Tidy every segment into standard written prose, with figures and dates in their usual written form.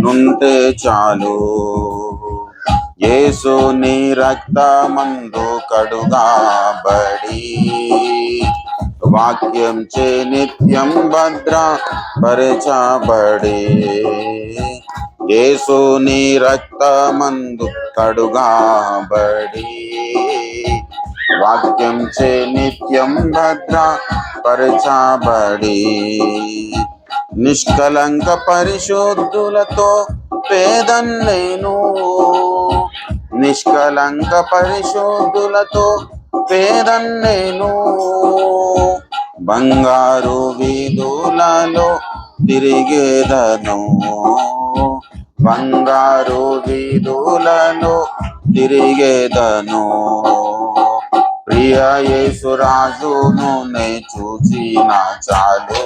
నుంటే చాలు. యేసుని రక్తమందు కడుగాబడి వాక్యం చే నిత్యం భద్రపరచబడి, యేసుని రక్తమందు కడుగాబడి వాక్యం చే నిత్యం భద్రపరచబడి, నిష్కలంక పరిశుద్ధులతో పేదన్నేను, నిష్కలంక పరిశుద్ధులతో పేదన్నేను, బంగారు వీధులలో తిరిగేదను, బంగారు వీధులలో తిరిగేదను. ప్రియ యేసురాజును నే చూచిన చాలు,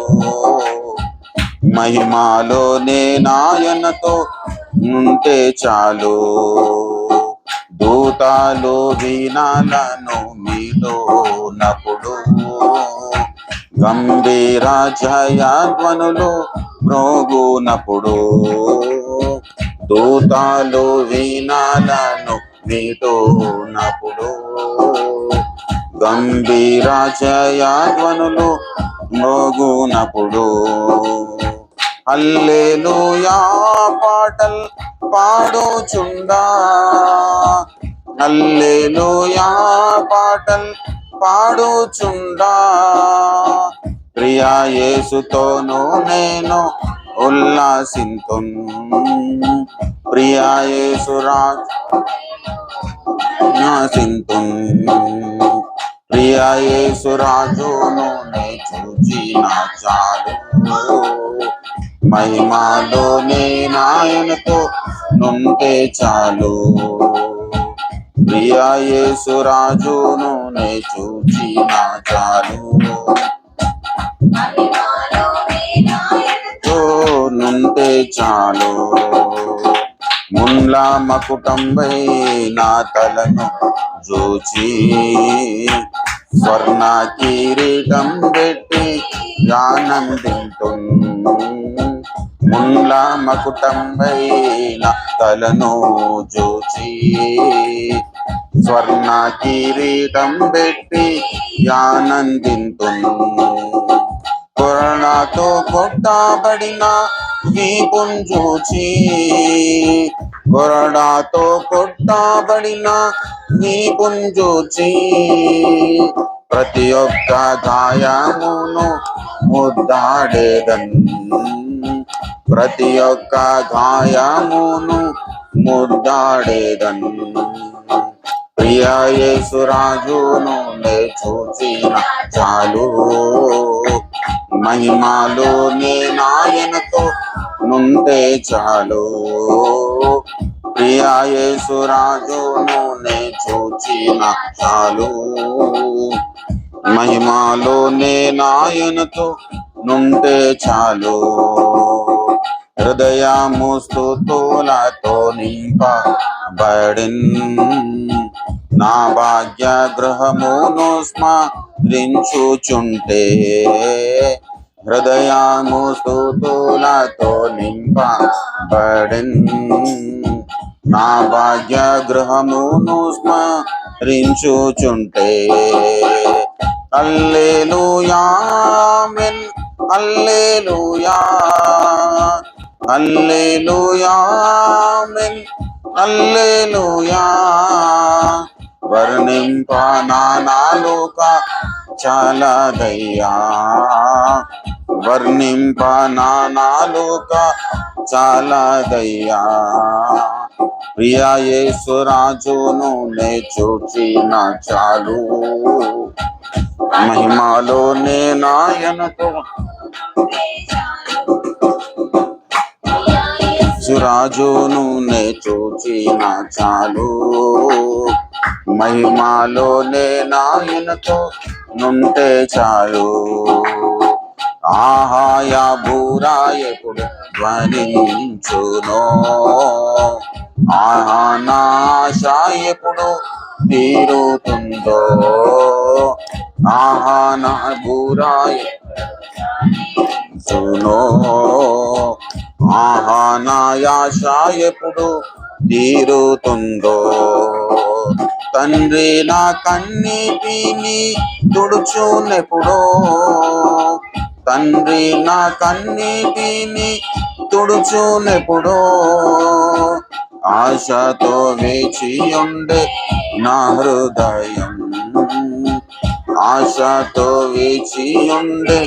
మహిమలో నేనాయనతో ఉంటే చాలు. దూతలు వీణలను మీటోనప్పుడు, గంభీర జయధ్వనులు మ్రోగునప్పుడు, దూతలు వీణలను మీటోనప్పుడు, గంభీర జయధ్వనులు మ్రోగునప్పుడు, హల్లెలూయా పాటల్ పాడుచుండా, హల్లెలూయా పాటల్ పాడుచుండా, ప్రియా యేసుతోను నేను ఉల్లాసింతున్, ప్రియా యేసురాజున్, ప్రియా యేసురాజును నే చూచిన చాలు, మహిమలో నేనాయనతో నుంటే చాలు. ప్రియా యేసురాజును నే చూచిన చాలు, నుంటే చాలు. మున్ల మకుటంపై నా తలను జోచి, స్వర్ణ కిరీటం పెట్టి ఆనందింతున్, మున్ల మకుటంపై నా తలను జోచి, స్వర్ణ కిరీటం పెట్టి ఆనందింతున్, కొరడాతో కొట్టబడిన వీపున్ చూచి, కొరడాతో కొట్టబడిన వీపున్ చూచి, ప్రతి ఒక్క గాయమును ముద్దాడేదన్, ప్రతి ఒక్క గాయమును ముద్దాడేదన్, ప్రియా యేసురాజును నే చూచిన చాలు, మహిమలో నేనాయనతో నుంటే చాలు. ప్రియా యేసురాజును నే చూచిన చాలు, మహిమలో నేనాయనతో నుంటే చాలు. హృదయము స్తుతులతో నింపబడిన్, నా భాగ్య గృహమును స్మరించుచుంటే, హృదయము స్తుతులతో నింపబడిన్, నా భాగ్య గృహమును స్మరించుచుంటే, హల్లెలూయా ఆమేన్, హల్లెలూయా, హల్లెలూయా ఆమేన్, హల్లెలూయా, వర్ణింప నా నాలుక చాలదయ్యా, వర్ణింప నా నాలుక చాలదయ్యా, ప్రియా యేసురాజును నే చూచిన చాలు, మహిమలో నేనాయనతో యేసురాజును నే చూచిన చాలు, మహిమలో నేనాయనతో నుంటే చాలు. ఆహాయ బూరా ఎప్పుడు ధ్వనించునో, ఆహా నా ఆశ ఎప్పుడు తీరుతుందో, ఆహా నా బూరా చునో, ఆహా నా ఆశ ఎప్పుడు తీరుతుందో, తండ్రి నా కన్నీటిని తుడుచునెప్పుడో, తండ్రి నా కన్నీటిని తుడుచునెప్పుడో, ఆశతో వేచి ఉండే నా హృదయం, ఆశతో వేచి ఉండే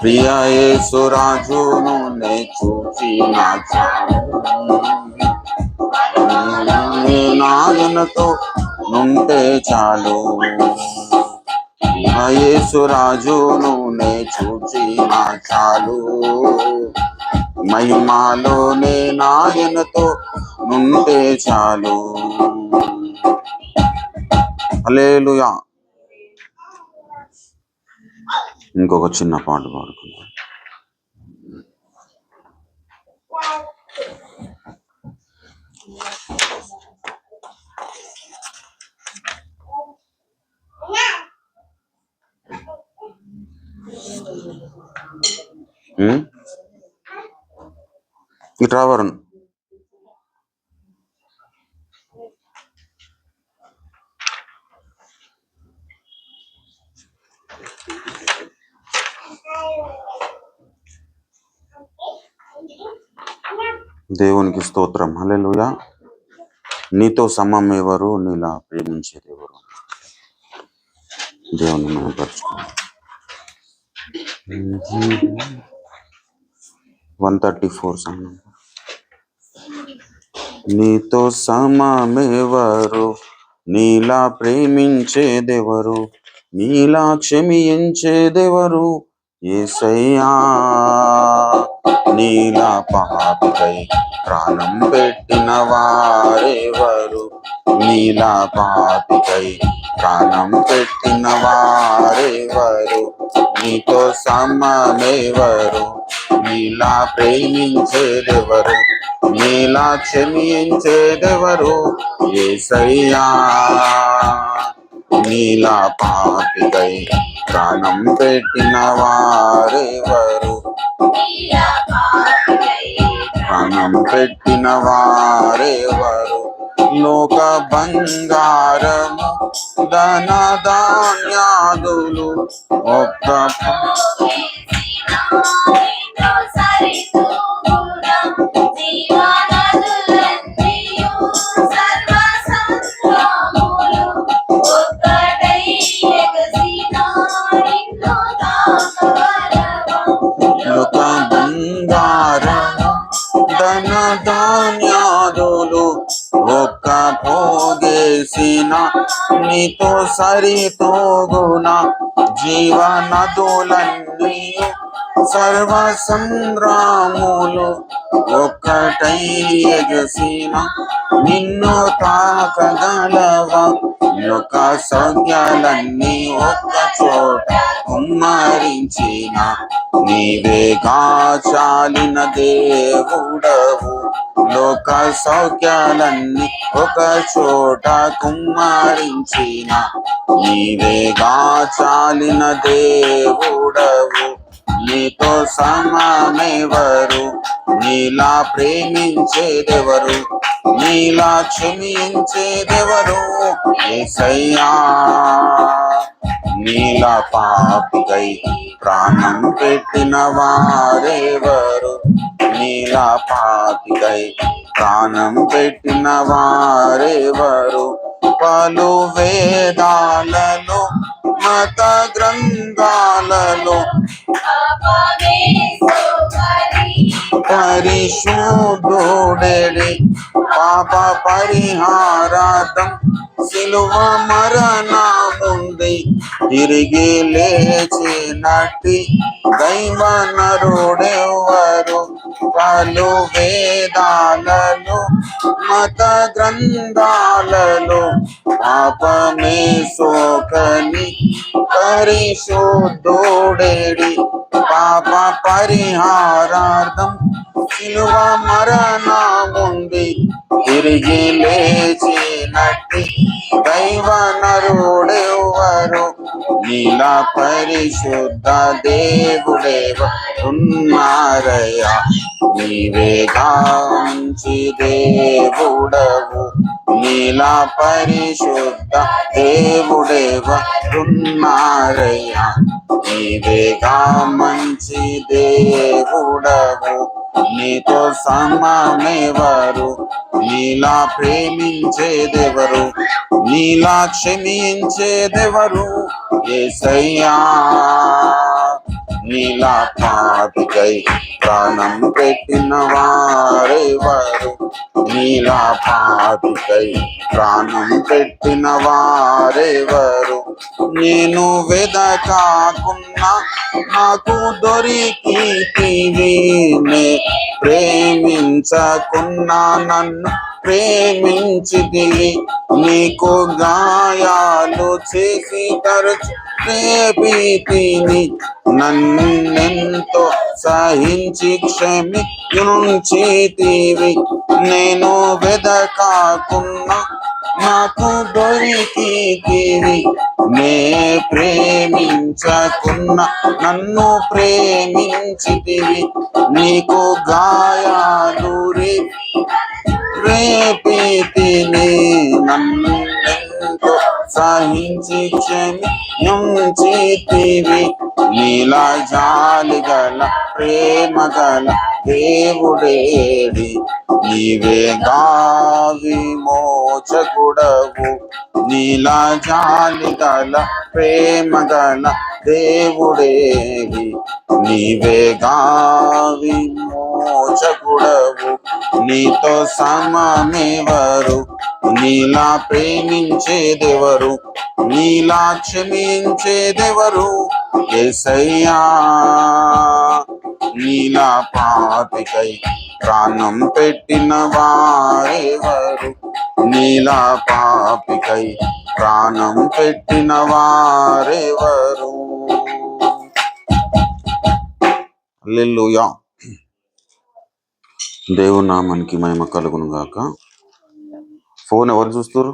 ప్రియ యేసురాజును నే చూచిన నాయనతో నుంటే చాలు, యేసురాజును నే చూచిన చాలు, మహిమాలోనే నాయనతో నుంటే చాలు. హల్లెలూయా. ఇంకొక చిన్న పాట పాడుకుందాం. ఇట్రా వరుణ్. దేవునికి స్తోత్రం. హల్లెలూయా. నీతో సమం ఎవరు, నీలా ప్రేమించేది ఎవరు? దేవుని మహిమపరచుకోండి. 134 సమం. నీతో సమమెవరు, నీలా ప్రేమించేదెవరు, నీలా క్షమించేదెవరు? యేసయ్యా. నీలా పాపికై ప్రాణం పెట్టిన వారెవరు, నీలా పాపికై ప్రాణం పెట్టిన వారెవరు? నీతో సమమెవరు, నీలా ప్రేమించేదెవరు, నీలా క్షమించేదెవరు? యేసయ్యా. నీలా పాపికై ప్రాణం పెట్టిన వారెవరు, ప్రాణం పెట్టిన వారెవరు? లోక బంగారము ధన ధాన్యాదులు ఒక్క ధన ధాన్యాదులు ఒక్క పోగేసిన నీతో సరితోగున, జీవనదులన్నీ సర్వ సంగ్రాములు ఒక్కటై ఎగసిన నిన్ను తాకగలవా? యొక్క సౌఖ్యాలన్నీ ఒక్క చోట కుమ్మరించిన నీవేగా చాలిన దేవుడవు. లోక సౌఖ్యాలన్నీ ఒక చోట కుమ్మరించిన నీవేగా చాలిన దేవుడవు. నీతో సమమెవరు, నీలా ప్రేమించేదెవరు, నీలా క్షమించేదెవరు? యేసయ్యా. నీలా పాపికై ప్రాణం పెట్టిన వారెవరు, నీలా పాపికై ప్రాణం పెట్టిన వారెవరు? పలు వేదాలలో మత గ్రంథాలలో పరిశుద్ధుడెడి పాప పరిహారార్థం సిలువ మరణముంది తిరిగి లేచినట్టి దైవ నరుడెవరు? పలు వేదాలలో మత గ్రంథాలలో పాపమే సోకని పరిశుద్ధుడెడి పాప పరిహారార్థం శిలువ మరణముంది తిరిగి లేచినట్టి దైవ నరుడెవరు? నీలా పరిశుద్ధ దేవుడేవ ఉన్నారయ్యా. నీవేగా మంచి దేవుడవు, నీలా పరిశుద్ధ దేవుడెవరున్నారయ్యా. నీవేగా మంచి దేవుడవు, నీతో సమమెవరు? నీలా ప్రేమించేదెవరు? నీలా క్షమించేదెవరు? యేసయ్యా. నీలా పాపికై ప్రాణం పెట్టిన వారెవరు? నీలా పాపికై ప్రాణం పెట్టిన వారెవరు? నేను వెదకాకున్నా నాకు దొరికితివి, నే ప్రేమించకున్నా నన్ను ప్రేమించితివి. నీకు గాయాలు చేసి తరచు రేపితిని, నన్నెంతో సహించి క్షమించితివి. నేను వెదకాకున్నా నాకు దొరికితివి, నే ప్రేమించకున్నా నన్ను ప్రేమించితివి. నీకు గాయాలు రేపితిని, నన్నెంతో సహించి క్షమించితివి. నీలా జాలిగల ప్రేమగల దేవుడేడి? నీవేగా విమోచకుడవు, నీలా జాలిగల ప్రేమగల దేవుడేడి? నీవేగా విమోచకుడవు, నీతో సమమెవరు? నీలా ప్రేమించేదెవరు? నీలా క్షమించేదెవరు? యేసయ్యా. నీలా పాపికై ప్రాణం పెట్టిన వారెవరు? నీలా పాపికై ప్రాణం పెట్టిన వారెవరు? హల్లెలూయా. దేవుని నామానికి మహిమ కలుగును గాక. ఫోన్ ఎవరు చూస్తారు?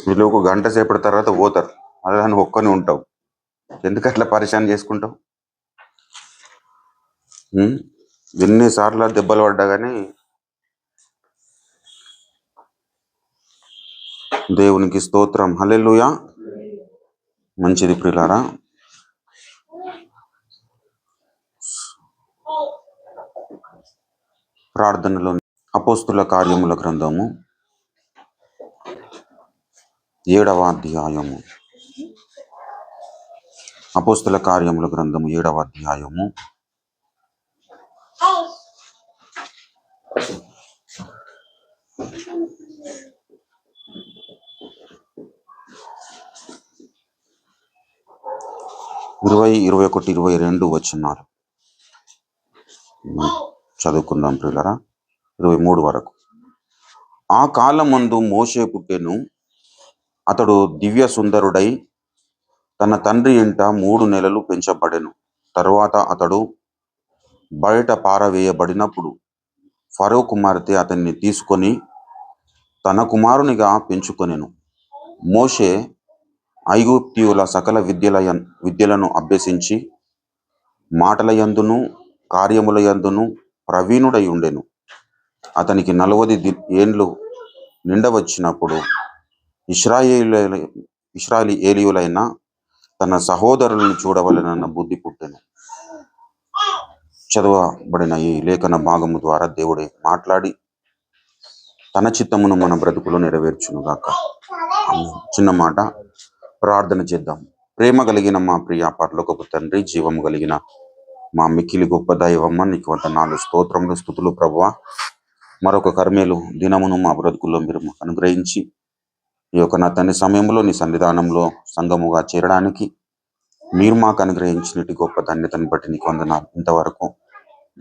వీళ్ళు ఒక గంట సేపటి తర్వాత పోతారు, అదే నువ్వు ఒక్కనే ఉంటావు. ఎందుకు అట్లా పరిశాన్ చేసుకుంటావు? ఎన్నిసార్లు దెబ్బలు పడ్డా కానీ దేవునికి స్తోత్రం. హల్లెలూయా. మంచిది ప్రియులారా. ప్రార్థనలో అపోస్తుల కార్యముల గ్రంథము 7వ అధ్యాయము. అపోస్తుల కార్యముల గ్రంథము 7వ అధ్యాయము 20, 21, 22 వచనాలు చదువుకుందాం ప్రియులారా. 23 వరకు. ఆ కాలమందు మోషే పుట్టెను. అతడు దివ్య సుందరుడై తన తండ్రి ఇంట 3 నెలలు పెంచబడెను. తరువాత అతడు బయట పారవేయబడినప్పుడు ఫరో కుమార్తె అతన్ని తీసుకొని తన కుమారునిగా పెంచుకొనెను. మోషే ఐగుప్తీయుల సకల విద్యలను అభ్యసించి మాటల యందును కార్యముల యందును ప్రవీణుడై ఉండెను. అతనికి 40 ఏండ్లు నిండవచ్చినప్పుడు ఇశ్రాయేలీయులైన తన సహోదరులను చూడవలెనన్న బుద్ధి పుట్టెను. చదవబడిన ఈ లేఖన భాగము ద్వారా దేవుడే మాట్లాడి తన చిత్తమును మన బ్రతుకులో నెరవేర్చునుగాక. చిన్న మాట ప్రార్థన చేద్దాం. ప్రేమ కలిగిన మా ప్రియ పరలోకపు తండ్రి, జీవము కలిగిన మా మిక్కిలి గొప్ప దైవమ్మ, నీకు వందనాలు, స్తోత్రములు, స్తుతులు ప్రభువా. మరొక కర్మేలు దినమును మా బ్రతుకుల్లో మీరు అనుగ్రహించి ఈ యొక్క నా తండ్రి సమయంలో నీ సన్నిధానంలో సంఘముగా చేరడానికి మీరు మాకు అనుగ్రహించినటి గొప్ప ధన్యతను బట్టి నీకు వందనాలు. ఇంతవరకు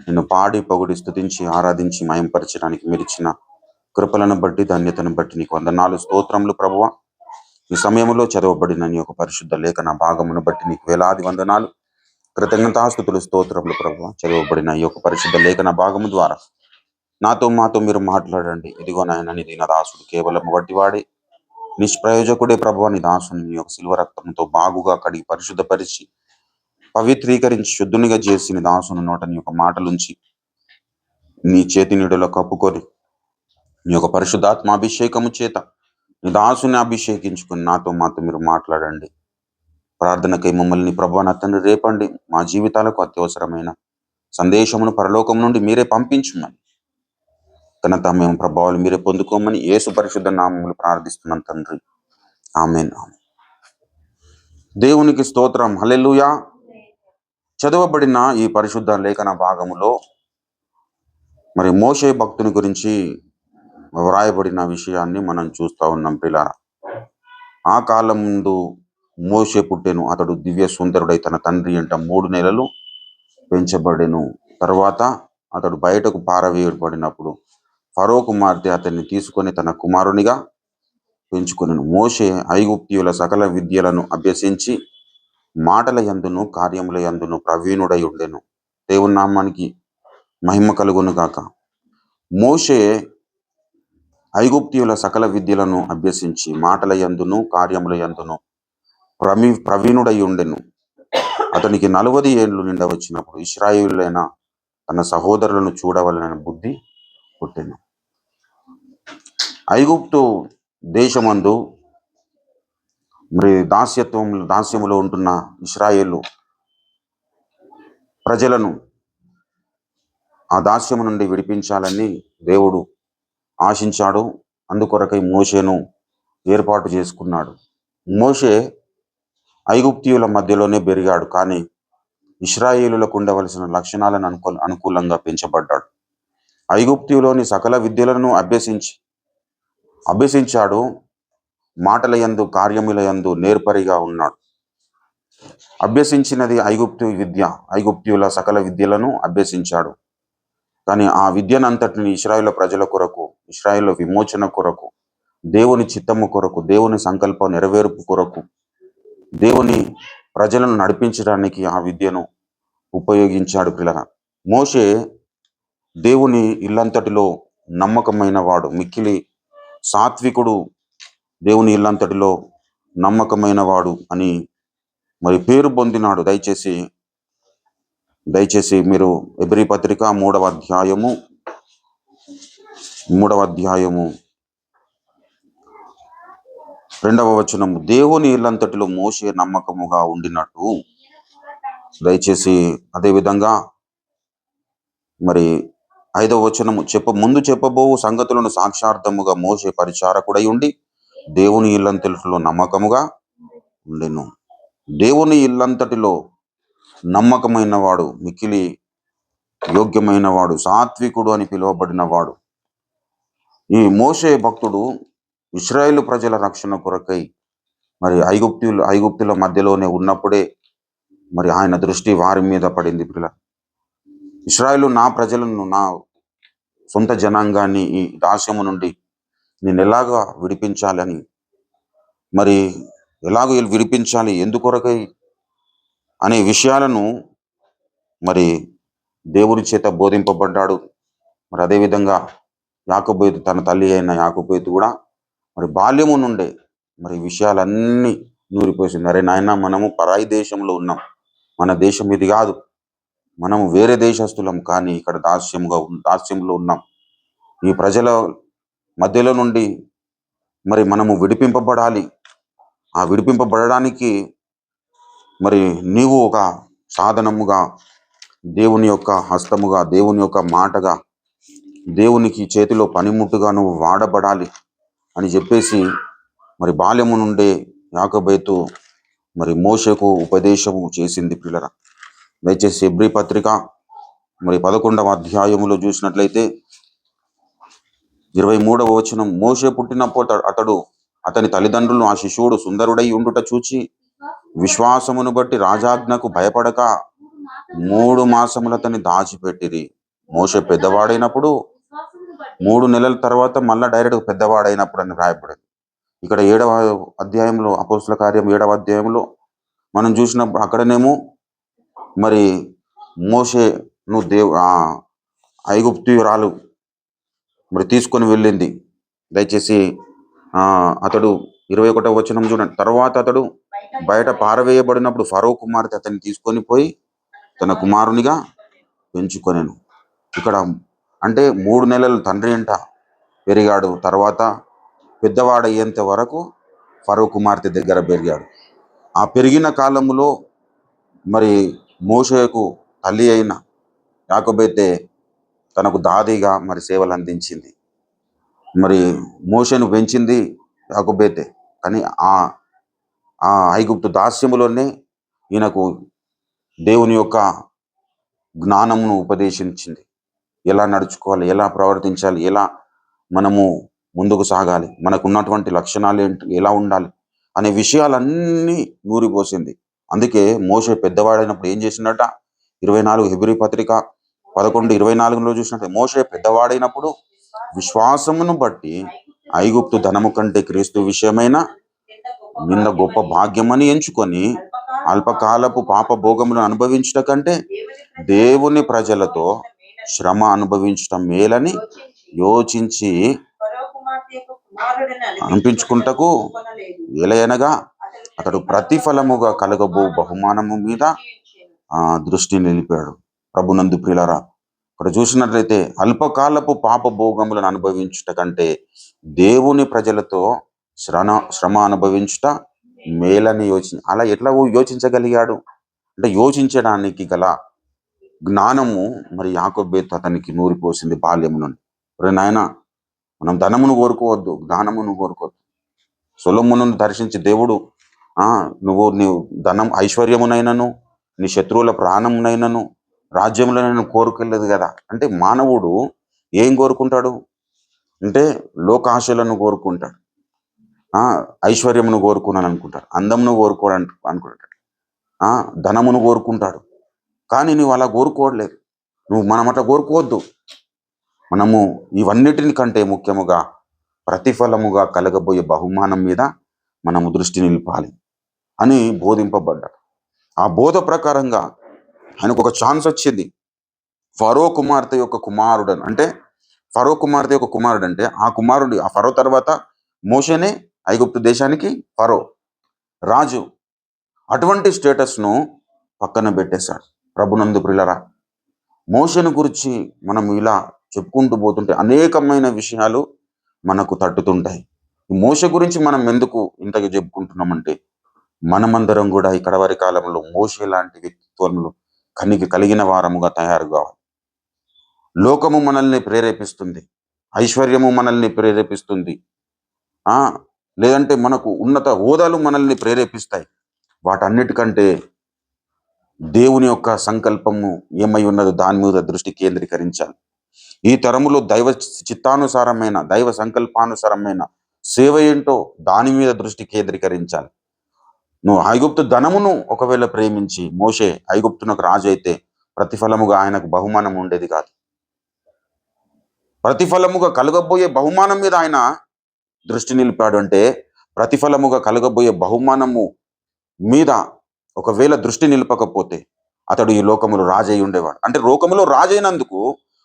నిన్ను పాడి పొగుడి స్తుతించి ఆరాధించి మయంపరచడానికి మీరు ఇచ్చిన కృపలను బట్టి ధన్యతను బట్టి నీకు వందనాలు, స్తోత్రములు ప్రభువా. ఈ సమయంలో చదవబడిన నీ యొక్క పరిశుద్ధ లేఖన భాగమును బట్టి నీకు వేలాది వందనాలు, కృతజ్ఞతాస్తుతులు, స్తోత్రములు ప్రభువా. చదవబడిన ఈ యొక్క పరిశుద్ధ లేఖన భాగము ద్వారా మాతో మీరు మాట్లాడండి. ఇదిగో నాయన, నీ దీన దాసుడు కేవలం వడ్డివాడి నిష్ప్రయోజకుడే ప్రభువా. నీ దాసుని నీ యొక్క శిల్వ రక్తంతో బాగుగా కడిగి పరిశుద్ధపరిచి పవిత్రీకరించి శుద్ధునిగా చేసి నీ దాసుని నోట నీ యొక్క మాటలుంచి నీ చేతి నీడలో కప్పుకొని నీ యొక్క పరిశుద్ధాత్మాభిషేకము చేత నీ దాసుని అభిషేకించుకొని మాతో మీరు మాట్లాడండి. ప్రార్థనకై మమ్మల్ని ప్రభువా నా తండ్రి రేపండి. మా జీవితాలకు అత్యవసరమైన సందేశమును పరలోకం నుండి మీరే పంపించమని, ఘనత మేము ప్రభావాలు మీరే పొందుకోమని యేసు పరిశుద్ధ నామములు ప్రార్థిస్తున్నాం తండ్రి, ఆమేన్. దేవునికి స్తోత్రం, హల్లెలూయా. చదవబడిన ఈ పరిశుద్ధ లేఖన భాగములో మరి మోషే భక్తుని గురించి వ్రాయబడిన విషయాన్ని మనం చూస్తూ ఉన్నాం పిల్లారా. ఆ కాలం ముందు మోషే పుట్టెను. అతడు దివ్య సుందరుడై తన తండ్రి ఎంట 3 నెలలు పెంచబడెను. తర్వాత అతడు బయటకు పారవేయబడినప్పుడు ఫరో కుమార్తె అతన్ని తీసుకొని తన కుమారునిగా పెంచుకొనెను. మోషే ఐగుప్తీయుల సకల విద్యలను అభ్యసించి మాటల యందును కార్యముల యందును ప్రవీణుడై ఉండెను. దేవుని నామానికి మహిమ కలుగును గాక. మోషే ఐగుప్తీయుల సకల విద్యలను అభ్యసించి మాటల యందును కార్యముల యందును ప్రవీణుడై ఉండెను. అతనికి 40 ఏండ్లు నిండవచ్చినప్పుడు ఇశ్రాయేలులైన తన సహోదరులను చూడవలనని బుద్ధి పుట్టెను. ఐగుప్తు దేశమందు మరి దాస్యములో ఉంటున్న ఇశ్రాయేలు ప్రజలను ఆ దాస్యము నుండి విడిపించాలని దేవుడు ఆశించాడు. అందుకొరకై మోషేను ఏర్పాటు చేసుకున్నాడు. మోషే ఐగుప్తీయుల మధ్యలోనే పెరిగాడు, కానీ ఇశ్రాయేలులకు ఉండవలసిన లక్షణాలను అనుకూలంగా పెంచబడ్డాడు. ఐగుప్తీయులోని సకల విద్యలను అభ్యసించాడు. మాటల యందు కార్యముల యందు నేర్పరిగా ఉన్నాడు. అభ్యసించినది ఐగుప్తీయుల సకల విద్యలను అభ్యసించాడు. కానీ ఆ విద్యనంతటిని ఇశ్రాయేలు ప్రజల కొరకు, ఇశ్రాయేలు విమోచన కొరకు, దేవుని చిత్తము కొరకు, దేవుని సంకల్పం నెరవేర్పు కొరకు, దేవుని ప్రజలను నడిపించడానికి ఆ విద్యను ఉపయోగించాడు పిల్లరా. మోషే దేవుని ఇల్లంతటిలో నమ్మకమైన వాడు, మిక్కిలి సాత్వికుడు, దేవుని ఇల్లంతటిలో నమ్మకమైన వాడు అని మరి పేరు పొందినాడు. దయచేసి మీరు హెబ్రీ పత్రిక 3వ అధ్యాయము 2వ వచనము, దేవుని ఇల్లంతటిలో మోషే నమ్మకముగా ఉండినట్టు. దయచేసి అదేవిధంగా మరి 5వ వచనము, ముందు చెప్పబోవు సంగతులను సాక్షార్థముగా మోషే పరిచారకుడై ఉండి దేవుని ఇల్లంతటిలో నమ్మకముగా ఉండెను. దేవుని ఇల్లంతటిలో నమ్మకమైన వాడు, మిక్కిలి యోగ్యమైన వాడు, సాత్వికుడు అని పిలువబడిన వాడు ఈ మోషే భక్తుడు. ఇశ్రాయేలు ప్రజల రక్షణ కొరకై మరి ఐగుప్తుల మధ్యలోనే ఉన్నప్పుడే మరి ఆయన దృష్టి వారి మీద పడింది. పిల్ల ఇశ్రాయేలు నా ప్రజలను, నా సొంత జనాంగాన్ని ఈ దాస్యము నుండి నేను ఎలాగా విడిపించాలని, మరి ఎలాగో విడిపించాలి ఎందుకొరకై అనే విషయాలను మరి దేవుని చేత బోధింపబడ్డాడు. మరి అదేవిధంగా యాకోబు, తన తల్లి అయిన యాకోబు కూడా మరి బాల్యము నుండే మరి విషయాలన్నీ నూరిపోసింది. అరే నాయన, మనము పరాయి దేశంలో ఉన్నాం, మన దేశం ఇది కాదు, మనము వేరే దేశస్తులం, కానీ ఇక్కడ దాస్యంలో ఉన్నాం. ఈ ప్రజల మధ్యలో నుండి మరి మనము విడిపింపబడాలి. ఆ విడిపింపబడడానికి మరి నీవు ఒక సాధనముగా, దేవుని యొక్క హస్తముగా, దేవుని యొక్క మాటగా, దేవునికి చేతిలో పనిముట్టుగా నువ్వు వాడబడాలి అని చెప్పేసి మరి బాల్యము నుండే యాకోబు మరి మోషేకు ఉపదేశము చేసింది. పిల్లరా, దయచేసి హెబ్రీ పత్రిక మరి 11వ అధ్యాయములో చూసినట్లయితే 23వ వచనం, మోషే పుట్టినప్పుడు అతని తల్లిదండ్రులను ఆ శిశువుడు సుందరుడై ఉండుట చూచి విశ్వాసమును బట్టి రాజాజ్ఞకు భయపడక 3 మాసములతని దాచిపెట్టిరి. మోషే పెద్దవాడైనప్పుడు 3 నెలల తర్వాత మళ్ళా డైరెక్ట్ పెద్దవాడైనప్పుడు అని రాయబడింది. ఇక్కడ 7వ అధ్యాయంలో, అపోస్తుల కార్యం 7వ అధ్యాయంలో మనం చూసినప్పుడు అక్కడనేమో మరి మోషేను ఐగుప్తీయురాలు మరి తీసుకొని వెళ్ళింది. దయచేసి అతడు 21వ వచనం చూడండి. తర్వాత అతడు బయట పారవేయబడినప్పుడు ఫరో కుమార్తె అతన్ని తీసుకొని పోయి తన కుమారునిగా పెంచుకొనెను. ఇక్కడ అంటే 3 నెలలు తండ్రి అంట పెరిగాడు. తర్వాత పెద్దవాడయ్యేంత వరకు ఫరో కుమార్తె దగ్గర పెరిగాడు. ఆ పెరిగిన కాలంలో మరి మోషేకు తల్లి అయిన యాకోబైతే తనకు దాదిగా మరి సేవలు అందించింది. మరి మోషేను పెంచింది యాకోబైతే. కానీ ఆ ఐగుప్తు దాస్యములోనే ఈయనకు దేవుని యొక్క జ్ఞానమును ఉపదేశించింది. ఎలా నడుచుకోవాలి, ఎలా ప్రవర్తించాలి, ఎలా మనము ముందుకు సాగాలి, మనకు ఉన్నటువంటి లక్షణాలు ఏంటి, ఎలా ఉండాలి అనే విషయాలన్నీ నూరిపోసింది. అందుకే మోషే పెద్దవాడైనప్పుడు ఏం చేసిందట? 24 హెబ్రీ పత్రిక 11:24లో చూసినట్టు మోషే పెద్దవాడైనప్పుడు విశ్వాసమును బట్టి ఐగుప్తు ధనము కంటే క్రీస్తు విషయమైన నిన్న గొప్ప భాగ్యమని ఎంచుకొని అల్పకాలపు పాప భోగములను అనుభవించుట కంటే దేవుని ప్రజలతో శ్రమ అనుభవించటం మేలని యోచించి అనిపించుకుంటకు ఎలయనగా అతడు ప్రతిఫలముగా కలగబో బహుమానము మీద దృష్టి నిలిపాడు. ప్రభునందు ప్రియులారా, ఇక్కడ చూసినట్లయితే అల్పకాలపు పాప భోగములను అనుభవించుట కంటే దేవుని ప్రజలతో శ్రమ అనుభవించుట మేలని అలా ఎట్లా యోచించగలిగాడు అంటే యోచించడానికి గల జ్ఞానము మరి యాకోబేతు అతనికి నూరిపోసింది బాల్యము నుండి. నాయన, మనం ధనమును కోరుకోవద్దు, జ్ఞానమును కోరుకోవద్దు. సొలొమోనును దర్శించి దేవుడు నీవు ధనం ఐశ్వర్యమునైనను నీ శత్రువుల ప్రాణమునైనను రాజ్యములనైనా కోరుకోలేదు కదా. అంటే మానవుడు ఏం కోరుకుంటాడు అంటే లోకాశలను కోరుకుంటాడు, ఐశ్వర్యమును కోరుకున్నాను అనుకుంటాడు, అందమును కోరుకోవడానికి అనుకుంటాడు, ధనమును కోరుకుంటాడు. కానీ నువ్వు అలా కోరుకోవట్లేదు. మనం అట్లా కోరుకోవద్దు. మనము ఇవన్నిటిని కంటే ముఖ్యముగా ప్రతిఫలముగా కలగబోయే బహుమానం మీద మనము దృష్టి నిలపాలి అని బోధింపబడ్డాడు. ఆ బోధ ప్రకారంగా ఆయనకు ఒక ఛాన్స్ వచ్చింది. ఫరో కుమార్తె యొక్క కుమారుడు అంటే ఫరో కుమార్తె యొక్క కుమారుడు అంటే ఆ ఫరో తర్వాత మోషేనే ఐగుప్తు దేశానికి ఫరో రాజు. అటువంటి స్టేటస్ను పక్కన పెట్టేశాడు. ప్రభునందు ప్రియులారా, మోషేను గురించి మనం ఇలా చెప్పుకుంటూ పోతుంటే అనేకమైన విషయాలు మనకు తట్టుతుంటాయి. ఈ మోషే గురించి మనం ఎందుకు ఇంతగా చెప్పుకుంటున్నామంటే మనమందరం కూడా ఈ కడవరి కాలంలో మోషే లాంటి వ్యక్తిత్వములు కలిగిన వారముగా తయారు కావాలి. లోకము మనల్ని ప్రేరేపిస్తుంది, ఐశ్వర్యము మనల్ని ప్రేరేపిస్తుంది, లేదంటే మనకు ఉన్నత హోదాలు మనల్ని ప్రేరేపిస్తాయి. వాటన్నిటికంటే దేవుని యొక్క సంకల్పము ఏమై ఉన్నదో దాని మీద దృష్టి కేంద్రీకరించాలి. ఈ తరములో దైవ చిత్తానుసారమైన, దైవ సంకల్పానుసారమైన సేవ ఏంటో దాని మీద దృష్టి కేంద్రీకరించాలి. నువ్వు ఐగుప్తు ధనమును ఒకవేళ ప్రేమించి మోషే ఐగుప్తునకు రాజు అయితే ప్రతిఫలముగా ఆయనకు బహుమానం ఉండేది కాదు. ప్రతిఫలముగా కలగబోయే బహుమానం మీద ఆయన దృష్టి నిలిపాడు. అంటే ప్రతిఫలముగా కలగబోయే బహుమానము మీద ఒకవేళ దృష్టి నిలపకపోతే అతడు ఈ లోకములో రాజై ఉండేవాడు. అంటే లోకములో రాజైనందుకు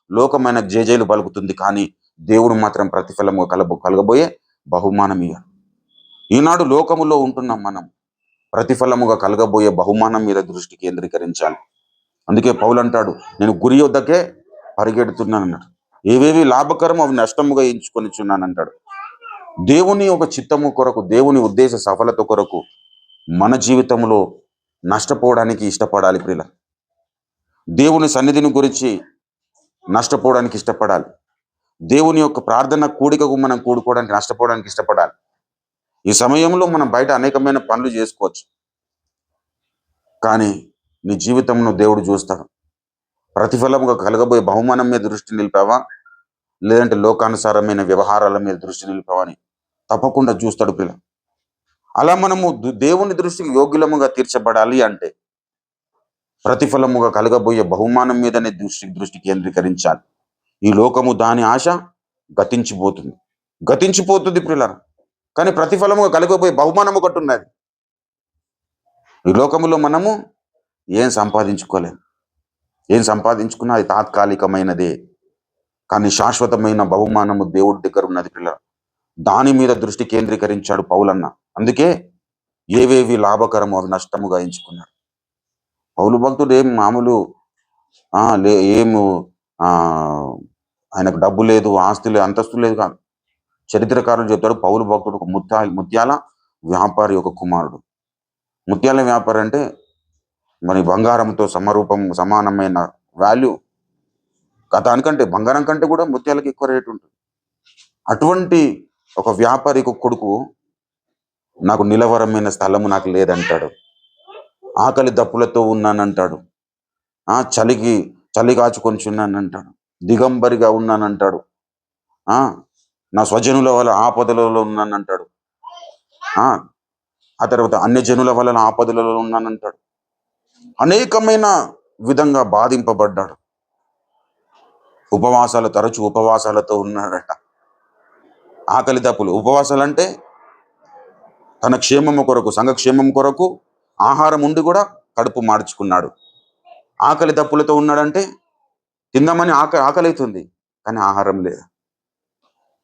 లోకమైన జేజేలు పలుకుతుంది, కానీ దేవుడు మాత్రం ప్రతిఫలముగా కలగబోయే బహుమానం ఇయ్యాడు. ఈనాడు లోకములో ఉంటున్నాం మనం, ప్రతిఫలముగా కలగబోయే బహుమానం మీద దృష్టి కేంద్రీకరించాలి. అందుకే పౌలు అంటాడు, నేను గురి వద్దకే పరిగెడుతున్నాను అన్నాడు. ఏవేవి లాభకరమో అవి నష్టముగా ఎంచుకొనిచున్నాను అంటాడు. దేవుని ఒక చిత్తము కొరకు, దేవుని ఉద్దేశ సఫలత కొరకు మన జీవితంలో నష్టపోవడానికి ఇష్టపడాలి ప్రియుల. దేవుని సన్నిధిని గురించి నష్టపోవడానికి ఇష్టపడాలి. దేవుని యొక్క ప్రార్థన కూడికకు మనం కూడుకోవడానికి నష్టపోవడానికి ఇష్టపడాలి. ఈ సమయంలో మనం బయట అనేకమైన పనులు చేసుకోవచ్చు, కానీ నీ జీవితంలో దేవుడు చూస్తాడు. ప్రతిఫలముగా కలగబోయే బహుమానం మీద దృష్టి నిలిపావా, లేదంటే లోకానుసారమైన వ్యవహారాల మీద దృష్టి నిలిపావా అని తప్పకుండా చూస్తాడు పిల్ల. అలా మనము దేవుని దృష్టికి యోగ్యులముగా తీర్చబడాలి అంటే ప్రతిఫలముగా కలగబోయే బహుమానం మీదనే దృష్టి కేంద్రీకరించాలి. ఈ లోకము దాని ఆశ గతించిపోతుంది ప్రియులారా. కానీ ప్రతిఫలము కలగబోయే బహుమానం ఒకటి ఉన్నది. ఈ లోకములో మనము ఏం సంపాదించుకోలేం. ఏం సంపాదించుకున్నా అది తాత్కాలికమైనదే. కానీ శాశ్వతమైన బహుమానము దేవుడి దగ్గర ఉన్నది పిల్లలు. దాని మీద దృష్టి కేంద్రీకరించాడు పౌలన్న. అందుకే ఏవేవి లాభకరమో అవి నష్టముగా ఎంచుకున్నాడు. పౌలు భక్తుడు ఏం మామూలు ఏము ఆ ఆయనకు డబ్బు లేదు, ఆస్తి లేదు, అంతస్తు లేదు కాదు. చరిత్రకారులు చెప్తాడు పౌలు భక్తుడు ఒక ముత్యాల వ్యాపారి ఒక కుమారుడు. ముత్యాల వ్యాపారి అంటే మరి బంగారంతో సమానమైన వాల్యూ. దానికంటే బంగారం కంటే కూడా ముత్యాలకు ఎక్కువ రేటు ఉంటుంది. అటువంటి ఒక వ్యాపారి కొడుకు నాకు నిలవరమైన స్థలము నాకు లేదంటాడు. ఆకలి దప్పులతో ఉన్నానంటాడు. చలి కాచుకొనిచున్నానంటాడు. దిగంబరిగా ఉన్నానంటాడు. నా స్వజనుల వల్ల ఆపదలలో ఉన్నానంటాడు. ఆ తర్వాత అన్యజనుల వల్ల ఆపదలలో ఉన్నానంటాడు. అనేకమైన విధంగా బాధింపబడ్డాడు. తరచు ఉపవాసాలతో ఉన్నాడట. ఆకలి దప్పులు. ఉపవాసాలంటే తన క్షేమము కొరకు, సంఘ క్షేమం కొరకు ఆహారం ఉండి కూడా కడుపు మార్చుకున్నాడు. ఆకలి దప్పులతో ఉన్నాడంటే తిందామని ఆకలి అవుతుంది కానీ ఆహారం లేదు.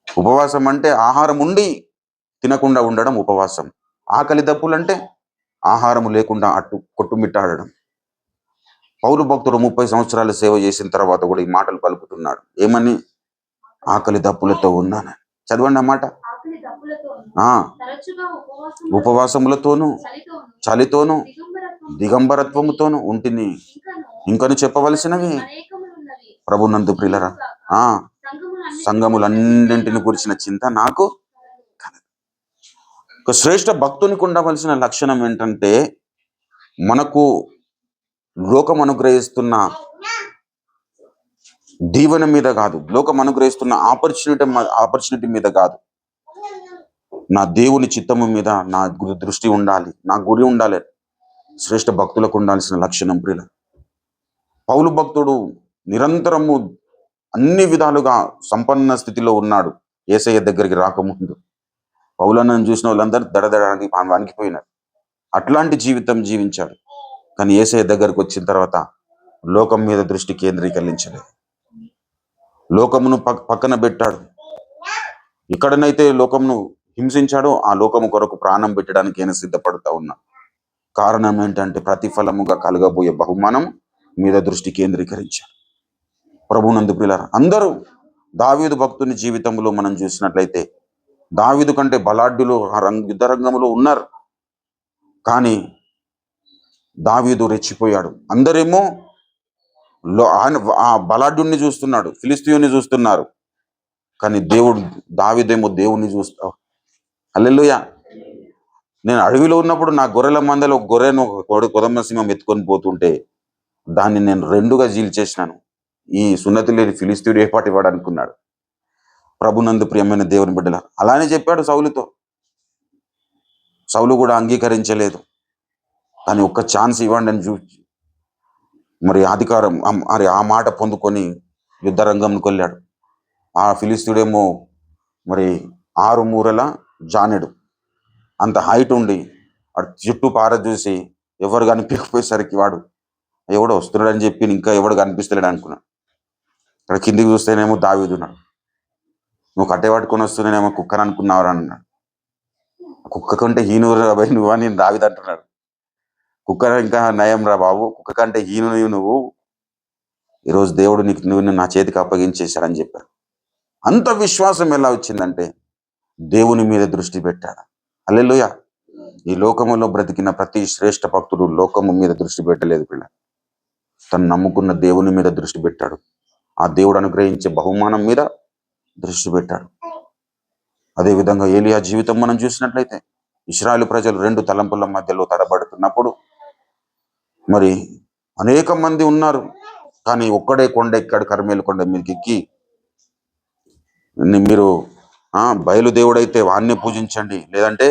ఉపవాసం అంటే ఆహారం ఉండి తినకుండా ఉండడం ఉపవాసం. ఆకలి దప్పులంటే ఆహారము లేకుండా కొట్టుమిట్టాడడం. పౌలు భక్తుడు 30 సంవత్సరాలు సేవ చేసిన తర్వాత కూడా ఈ మాటలు పలుకుతున్నాడు. ఏమని? ఆకలి దప్పులతో ఉన్నాను. చదవండి అన్నమాట. ఉపవాసములతోనూ చలితోనూ దిగంబరత్వముతోనూ ఉంటిని. ఇంకను చెప్పవలసినవి ప్రభునందు ప్రియులరా, సంఘములన్నింటిని గురించిన చింత నాకు. ఒక శ్రేష్ఠ భక్తునికి ఉండవలసిన లక్షణం ఏంటంటే, మనకు లోకం అనుగ్రహిస్తున్న దీవెన మీద కాదు, లోకం అనుగ్రహిస్తున్న ఆపర్చునిటీ మీద కాదు, నా దేవుని చిత్తము మీద నా దృష్టి ఉండాలి, నా గురి ఉండాలి. శ్రేష్ఠ భక్తులకు ఉండాల్సిన లక్షణం ప్రియుల. పౌలు భక్తుడు నిరంతరము అన్ని విధాలుగా సంపన్న స్థితిలో ఉన్నాడు యేసయ్య దగ్గరికి రాకముందు. పౌలన్నను చూసిన వాళ్ళందరూ దడదడానికి వణికిపోయినారు. అట్లాంటి జీవితం జీవించాడు. కానీ యేసయ్య దగ్గరకు వచ్చిన తర్వాత లోకం మీద దృష్టి కేంద్రీకరించలేదు. లోకమును పక్కన పెట్టాడు. ఎక్కడనైతే లోకమును హింసించాడో ఆ లోకము కొరకు ప్రాణం పెట్టడానికి ఆయన సిద్ధపడుతూ ఉన్నాడు. కారణం ఏంటంటే ప్రతిఫలముగా కలగబోయే బహుమానం మీద దృష్టి కేంద్రీకరించాడు. ప్రభునందు ప్రియులారా, అందరూ దావీదు భక్తుని జీవితంలో మనం చూసినట్లయితే దావీదు కంటే బలాఢ్యులు యుద్ధ రంగంలో ఉన్నారు. కానీ దావీదు రెచ్చిపోయాడు. అందరేమో ఆ బలాఢ్యుణ్ణి చూస్తున్నాడు, ఫిలిస్తీయుని చూస్తున్నారు. కానీ దావీదేమో దేవుణ్ణి చూస్తావు. హల్లెలూయా. నేను అడవిలో ఉన్నప్పుడు నా గొర్రెల మందలో గొర్రెను కొదమ సింహం ఎత్తుకొని పోతుంటే దాన్ని నేను 2గా చీల్చేసినాను. ఈ సున్నతి లేని ఫిలిస్తీయుడు ఏ పాటు ఇవ్వడు అనుకున్నాడు. ప్రభునందు ప్రియమైన దేవుని బిడ్డల, అలానే చెప్పాడు సౌలుతో. సౌలు కూడా అంగీకరించలేదు. కానీ ఒక్క ఛాన్స్ ఇవ్వండి అని చూసి మరి అధికారం ఆ మాట పొందుకొని యుద్ధ రంగంకి వెళ్ళాడు. ఆ ఫిలిస్తీయుడేమో మరి 6 మూరల జానెడు అంత హైట్ ఉండి వాడు చుట్టూ పార చూసి ఎవరు కనిపించకపోయేసరికి వాడు ఎవడో వస్తున్నాడని చెప్పి ఇంకా ఎవడు కనిపిస్తలేడు అనుకున్నాడు. ఇక్కడ కిందికి చూస్తేనేమో దావీదున్నాడు. నువ్వు కట్టె పట్టుకొని వస్తూనేమో కుక్కని అనుకున్నావు అన్నాడు. కుక్క కంటే హీనురా బాబు నువ్వు అని దావీదు అంటున్నాడు. కుక్క ఇంకా నయం రా బాబు, కుక్క కంటే హీను నువ్వు, ఈరోజు దేవుడు నువ్వు నా చేతికి అప్పగించేశాడని చెప్పాడు. అంత విశ్వాసం ఎలా వచ్చిందంటే దేవుని మీద దృష్టి పెట్టాడు. హల్లెలూయా. ఈ లోకములో బ్రతికిన ప్రతి శ్రేష్ఠ భక్తుడు లోకము మీద దృష్టి పెట్టలేదు పిల్ల. తను నమ్ముకున్న దేవుని మీద దృష్టి పెట్టాడు. ఆ దేవుడు అనుగ్రహించే బహుమానం మీద దృష్టి పెట్టాడు. అదేవిధంగా ఏలియా జీవితం మనం చూసినట్లయితే ఇశ్రాయేలు ప్రజలు 2 తలంపుల మధ్యలో తడబడుతున్నప్పుడు మరి అనేక మంది ఉన్నారు. కానీ ఒక్కడే కొండ ఎక్కాడు, కర్మేలు కొండ మీదకి ఎక్కి, మీరు బయలుదేవుడైతే వాన్నే పూజించండి, లేదంటే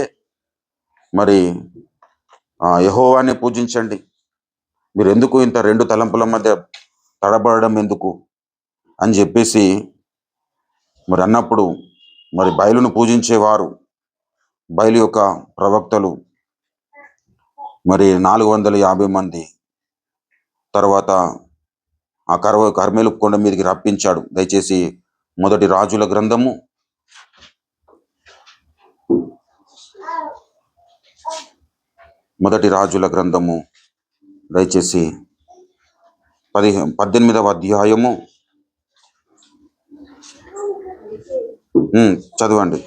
మరి యెహోవానే పూజించండి. మీరు ఎందుకు ఇంత 2 తలంపుల మధ్య తడబడడం ఎందుకు అని చెప్పేసి మరి అన్నప్పుడు మరి బయలును పూజించేవారు బయలు యొక్క ప్రవక్తలు మరి 450 మంది తర్వాత ఆ కర్మేలు కొండ మీదకి రప్పించాడు. దయచేసి మొదటి రాజుల గ్రంథము 18వ అధ్యాయము చదవండి.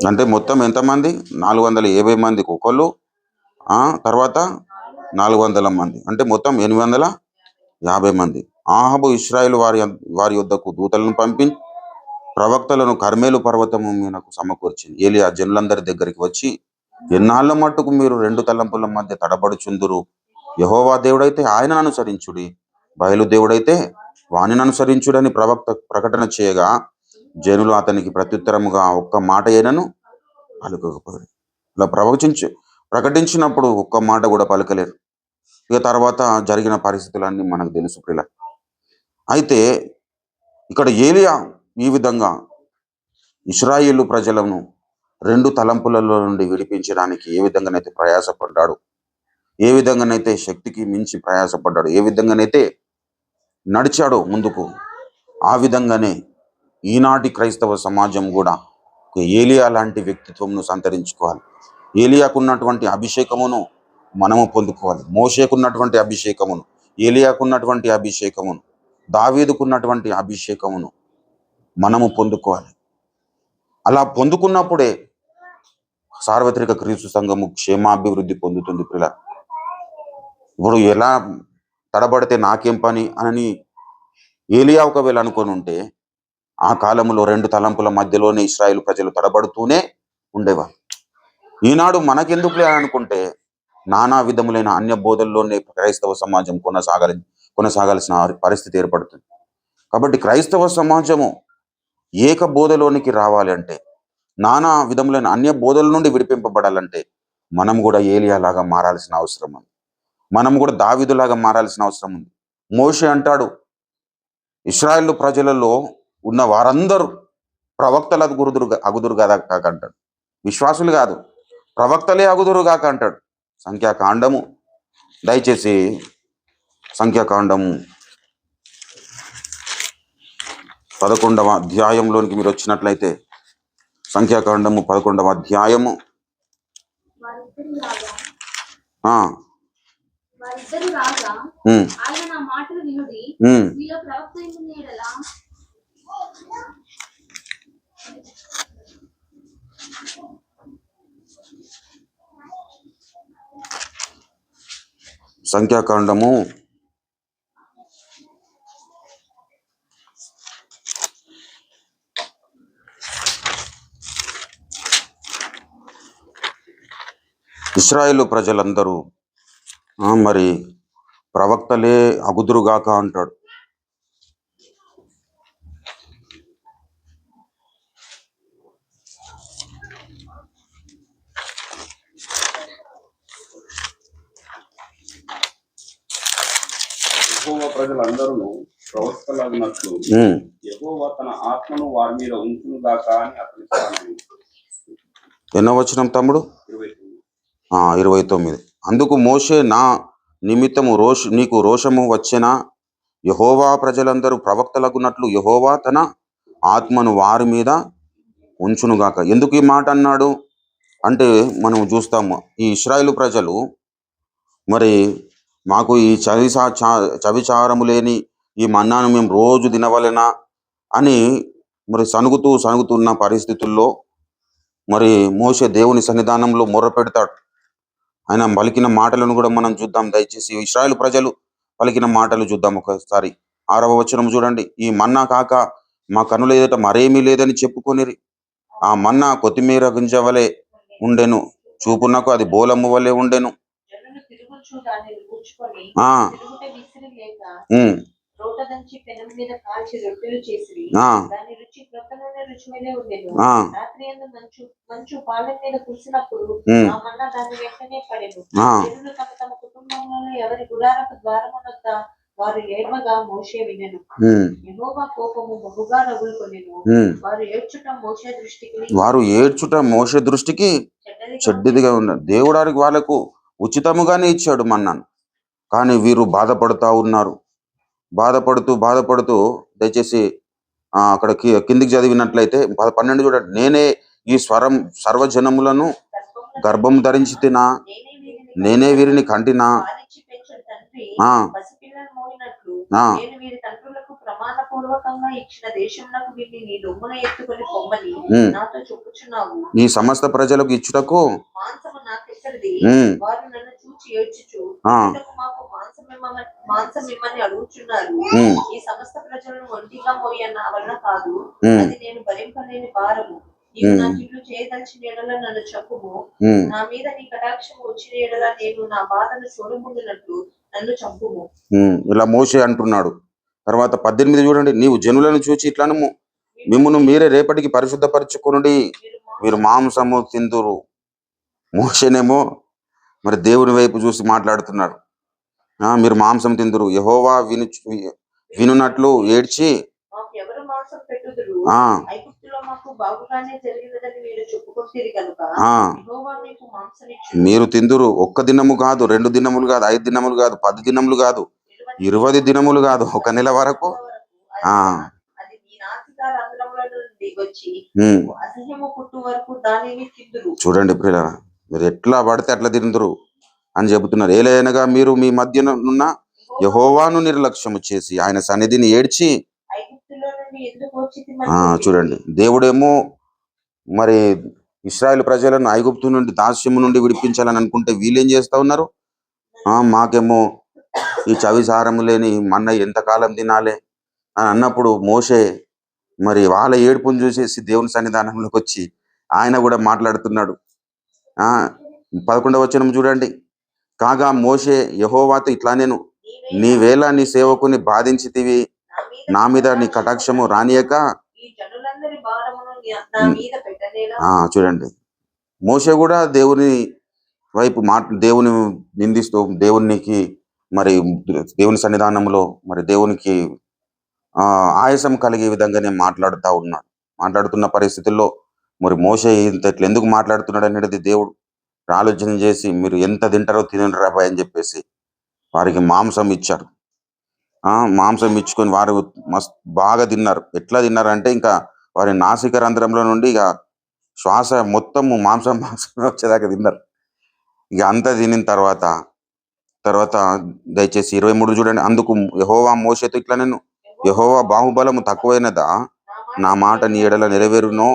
అంటే మొత్తం ఎంతమంది? 450 మందికి ఒకళ్ళు, తర్వాత 400 మంది, అంటే మొత్తం 850 మంది. ఆహాబు ఇశ్రాయేలు వారి యొద్దకు దూతలను పంపి ప్రవక్తలను కర్మేలు పర్వతము మీదకు సమకూర్చింది. ఏలియా జనులందరి దగ్గరికి వచ్చి, ఎన్నాళ్ళ మట్టుకు మీరు 2 తలంపుల మధ్య తడబడుచుందురు? యెహోవా దేవుడైతే ఆయనను అనుసరించుడి, బయలు దేవుడైతే వానిని అనుసరించుడని ప్రకటన చేయగా జనులు అతనికి ప్రత్యుత్తరముగా ఒక్క మాట అయినను పలుకకపోయారు. ఇలా ప్రకటించినప్పుడు ఒక్క మాట కూడా పలకలేరు. ఇక తర్వాత జరిగిన పరిస్థితులన్నీ మనకు తెలుసు ప్రియుల. అయితే ఇక్కడ ఏలియా ఈ విధంగా ఇశ్రాయేలు ప్రజలను 2 తలంపులలో నుండి విడిపించడానికి ఏ విధంగానైతే ప్రయాసపడ్డాడు, ఏ విధంగానైతే శక్తికి మించి ప్రయాసపడ్డాడు, ఏ విధంగానైతే నడిచాడో ముందుకు, ఆ విధంగానే ఈనాటి క్రైస్తవ సమాజం కూడా ఏలియా లాంటి వ్యక్తిత్వంను సంతరించుకోవాలి. ఏలియాకున్నటువంటి అభిషేకమును మనము పొందుకోవాలి. మోషేకున్నటువంటి అభిషేకమును, ఏలియాకున్నటువంటి అభిషేకమును, దావీదుకున్నటువంటి అభిషేకమును మనము పొందుకోవాలి. అలా పొందుకున్నప్పుడే సార్వత్రిక క్రీస్తు సంఘము క్షేమాభివృద్ధి పొందుతుంది ప్రియుల. ఇప్పుడు ఎలా తడబడితే నాకేం పని అని ఏలియా ఒకవేళ అనుకొని ఉంటే ఆ కాలంలో 2 తలంపుల మధ్యలోనే ఇశ్రాయేలు ప్రజలు తడబడుతూనే ఉండేవారు. ఈనాడు మనకెందుకులే అనుకుంటే నానా విధములైన అన్య బోధల్లోనే క్రైస్తవ సమాజం కొనసాగాల్సిన పరిస్థితి ఏర్పడుతుంది. కాబట్టి క్రైస్తవ సమాజము ఏక బోధలోనికి రావాలి అంటే, నానా విధములైన అన్య బోధల నుండి విడిపింపబడాలంటే మనం కూడా ఏలియా లాగా మారాల్సిన అవసరం ఉంది. మనం కూడా దావీదులాగా మారాల్సిన అవసరం ఉంది. మోషే అంటాడు, ఇశ్రాయేలు ప్రజలలో ఉన్న వారందరూ ప్రవక్తలు అగుదురు కాక అంటాడు. విశ్వాసులు కాదు, ప్రవక్తలే అగుదురు కాక అంటాడు. సంఖ్యాకాండము, దయచేసి సంఖ్యాకాండము 11వ అధ్యాయంలోనికి మీరు వచ్చినట్లయితే, సంఖ్యాకాండము 11వ అధ్యాయము సంఖ్యాకాండము 11 ఇశ్రాయేలు ప్రజలందరూ మరి ప్రవక్తలే అగుదురుగాక అంటాడు. యెహోవా ప్రజలందరూ ప్రవక్తలగునట్లు యెహోవా తన ఆత్మను వారి మీద ఉంచునుగాక అని అతని. ఎన్నో వచనం తమ్ముడు? 29. అందుకు మోషే, నా నిమిత్తము నీకు రోషము వచ్చెనా? యెహోవా ప్రజలందరూ ప్రవక్తలగునట్లు యెహోవా తన ఆత్మను వారి మీద ఉంచునుగాక. ఎందుకు ఈ మాట అన్నాడు అంటే, మనం చూస్తాము ఈ ఇశ్రాయేలు ప్రజలు మరి మాకు ఈ చవిచారము లేని ఈ మన్నాను మేము రోజు తినవలెనా అని మరి సనుగుతున్న పరిస్థితుల్లో మరి మోషే దేవుని సన్నిధానంలో మొర్ర పెడతాడు. ఆయన పలికిన మాటలను కూడా మనం చూద్దాం. దయచేసి ఇశ్రాయేలు ప్రజలు పలికిన మాటలు చూద్దాం ఒకసారి. 6వ వచనం చూడండి. ఈ మన్నా కాక మా కనుల ఎదుట మరేమీ లేదని చెప్పుకొనిరి. ఆ మన్నా కొత్తిమీర గింజ వలె ఉండెను, చూపునకు అది బోలమ్ము వలె ఉండెను. దంచి పెనం మీద కాల్చి రొట్టెలు చేసిరి. ఆ, దాని రుచి క్రొత్త నూనె రుచి వలె ఉండెను. ఆ, రాత్రి యందు మంచు మంచు పాలెం మీద కురిసినప్పుడు ఉమ్, ఆ మన్నా దాని వెంటనే పడెను. ఆ, జనులు తమ తమ కుటుంబములలో ఎవరి గుడారపు ద్వారమునొద్ద వారు ఏడ్వగా మోషే వినెను. ఉమ్, యెహోవా కోపము బహుగా రగులుకొనెను. ఉమ్. వారు ఏడ్చుట మోషే దృష్టికి వారు ఏడ్చుట మోషే దృష్టికి చెడ్డదిగా చెడ్డదిగా ఉన్నది. దేవుడానికి వాళ్ళకు ఉచితముగానే ఇచ్చాడు మన్నాను, కానీ వీరు బాధపడుతూ ఉన్నారు. బాధపడుతూ బాధపడుతూ దయచేసి అక్కడ కిందికి చదివినట్లయితే 12 చూడండి. నేనే ఈ స్వరం సర్వజనములను గర్భమున గర్భం ధరించి తినా, నేనే నేనే వీరిని వీరిని కంటినా. పాలించి పెంచిన తండ్రి ఆ, పసిపిల్లలు మోయినట్లు ఆ, నేను వీరి తండ్రులకు ప్రమాణపూర్వకంగా ఇచ్చిన దేశమునకు వీరిని నీ రొమ్మున ఎత్తుకొని పొమ్మని ఉమ్. నాతో చెప్పుచున్నావు. ఈ సమస్త ప్రజలకు ఇచ్చుటకు మాంసము నాకెక్కడిది? ఉమ్, వారు నన్ను చూచి ఏడ్చుచు ఆ, ఇంతకు మాకు మాంసం ఇమ్మని అడుగుచున్నారు. ఉమ్, ఈ సమస్త ప్రజలను ఒంటిగా మోయ నా వలన కాదు, ఉమ్, అది నేను భరింపలేని భారము. నీవు ఉమ్, నాకు ఇల్లు చేయదలిచిన ఎడల నన్ను చంపుము. ఉమ్, నా మీద నీ కటాక్షము వచ్చిన ఎడల నేను నా బాధను చూడముందునట్లు నన్ను చంపుము. ఇలా మోషే అంటున్నాడు. తర్వాత 18 చూడండి. నీవు జనులను చూచి ఇట్లను మిమ్మును మీరే రేపటికి పరిశుద్ధపరచుకొనుడి, మీరు మీరు మాంసము తిందురు. మోషేనేమో మరి దేవుని వైపు చూసి మాట్లాడుతున్నాడు. మీరు మాంసం తిందురు, యెహోవా వినునట్లు ఏడ్చి మాకు ఎవరు మాంసం పెట్టుదురు? ఆ, ఐగుప్తులో మాకు బాగుగానే జరిగినదని మీరు చెప్పుకొంటిరి కనుక ఆ, యెహోవా మీకు మాంసమిచ్చును. మీరు తిందురు. 1 దినము కాదు, 2 దినములు కాదు, 5 దినములు కాదు, 10 దినములు కాదు, 20 దినములు కాదు, 1 నెల వరకు. ఆ, అది మీ నాసికా రంధ్రముల నుండి వచ్చి ఉమ్. అసహ్యము పుట్టు వరకు దానిని తిందురు. చూడండి ప్రియులారా, మీరు ఎట్లా పడితే అట్లా తిందురు అని చెబుతున్నారు. ఏలైనగా మీరు మీ మధ్యనున్న యెహోవాను నిర్లక్ష్యము చేసి ఆయన సన్నిధిని ఏడ్చి ఐగుప్తులో నుండి ఎందుకు వచ్చి చూడండి. దేవుడేమో మరి ఇశ్రాయేలు ప్రజలను ఐగుప్తు నుండి దాస్యము నుండి విడిపించాలని అనుకుంటే వీళ్ళేం చేస్తా ఉన్నారు? మాకేమో ఈ చవిసారము లేని మన్న ఎంతకాలం తినాలి అని అన్నప్పుడు మోషే మరి వాళ్ళ ఏడుపును చూసేసి దేవుని సన్నిధానంలోకి వచ్చి ఆయన కూడా మాట్లాడుతున్నాడు. 11వ వచనం చూడండి. కాగా మోషే యెహోవాతో ఇట్లా నేను, నీవేళ నీ సేవకుని బాధించితివి, నా మీద నీ కటాక్షము రానియక. ఈ జనులందరి భారమును నా మీద పెట్టనేలా? చూడండి, మోషే కూడా దేవుని వైపు దేవుని నిందిస్తూ దేవునికి మరి దేవుని సన్నిధానంలో మరి దేవునికి ఆయాసం కలిగే విధంగానే మాట్లాడుతున్న పరిస్థితుల్లో మరి మోషే ఇట్లా ఎందుకు మాట్లాడుతున్నాడు అనేది దేవుడు ఆలోచన చేసి, మీరు ఎంత తింటారో తినండి రాబాయ్ అని చెప్పేసి వారికి మాంసం ఇచ్చారు. మాంసం ఇచ్చుకొని వారు మస్తు బాగా తిన్నారు. ఎట్లా తిన్నారంటే ఇంకా వారి నాసిక రంధ్రంలో నుండి ఇక శ్వాస మొత్తము మాంసం వచ్చేదాకా తిన్నారు. ఇక అంతా తినిన తర్వాత దయచేసి 23 చూడండి. అందుకు యెహోవా మోషేతో ఇట్లా నేను, యెహోవా బాహుబలము తక్కువైనదా, నా మాట నీ ఎడల నెరవేరునో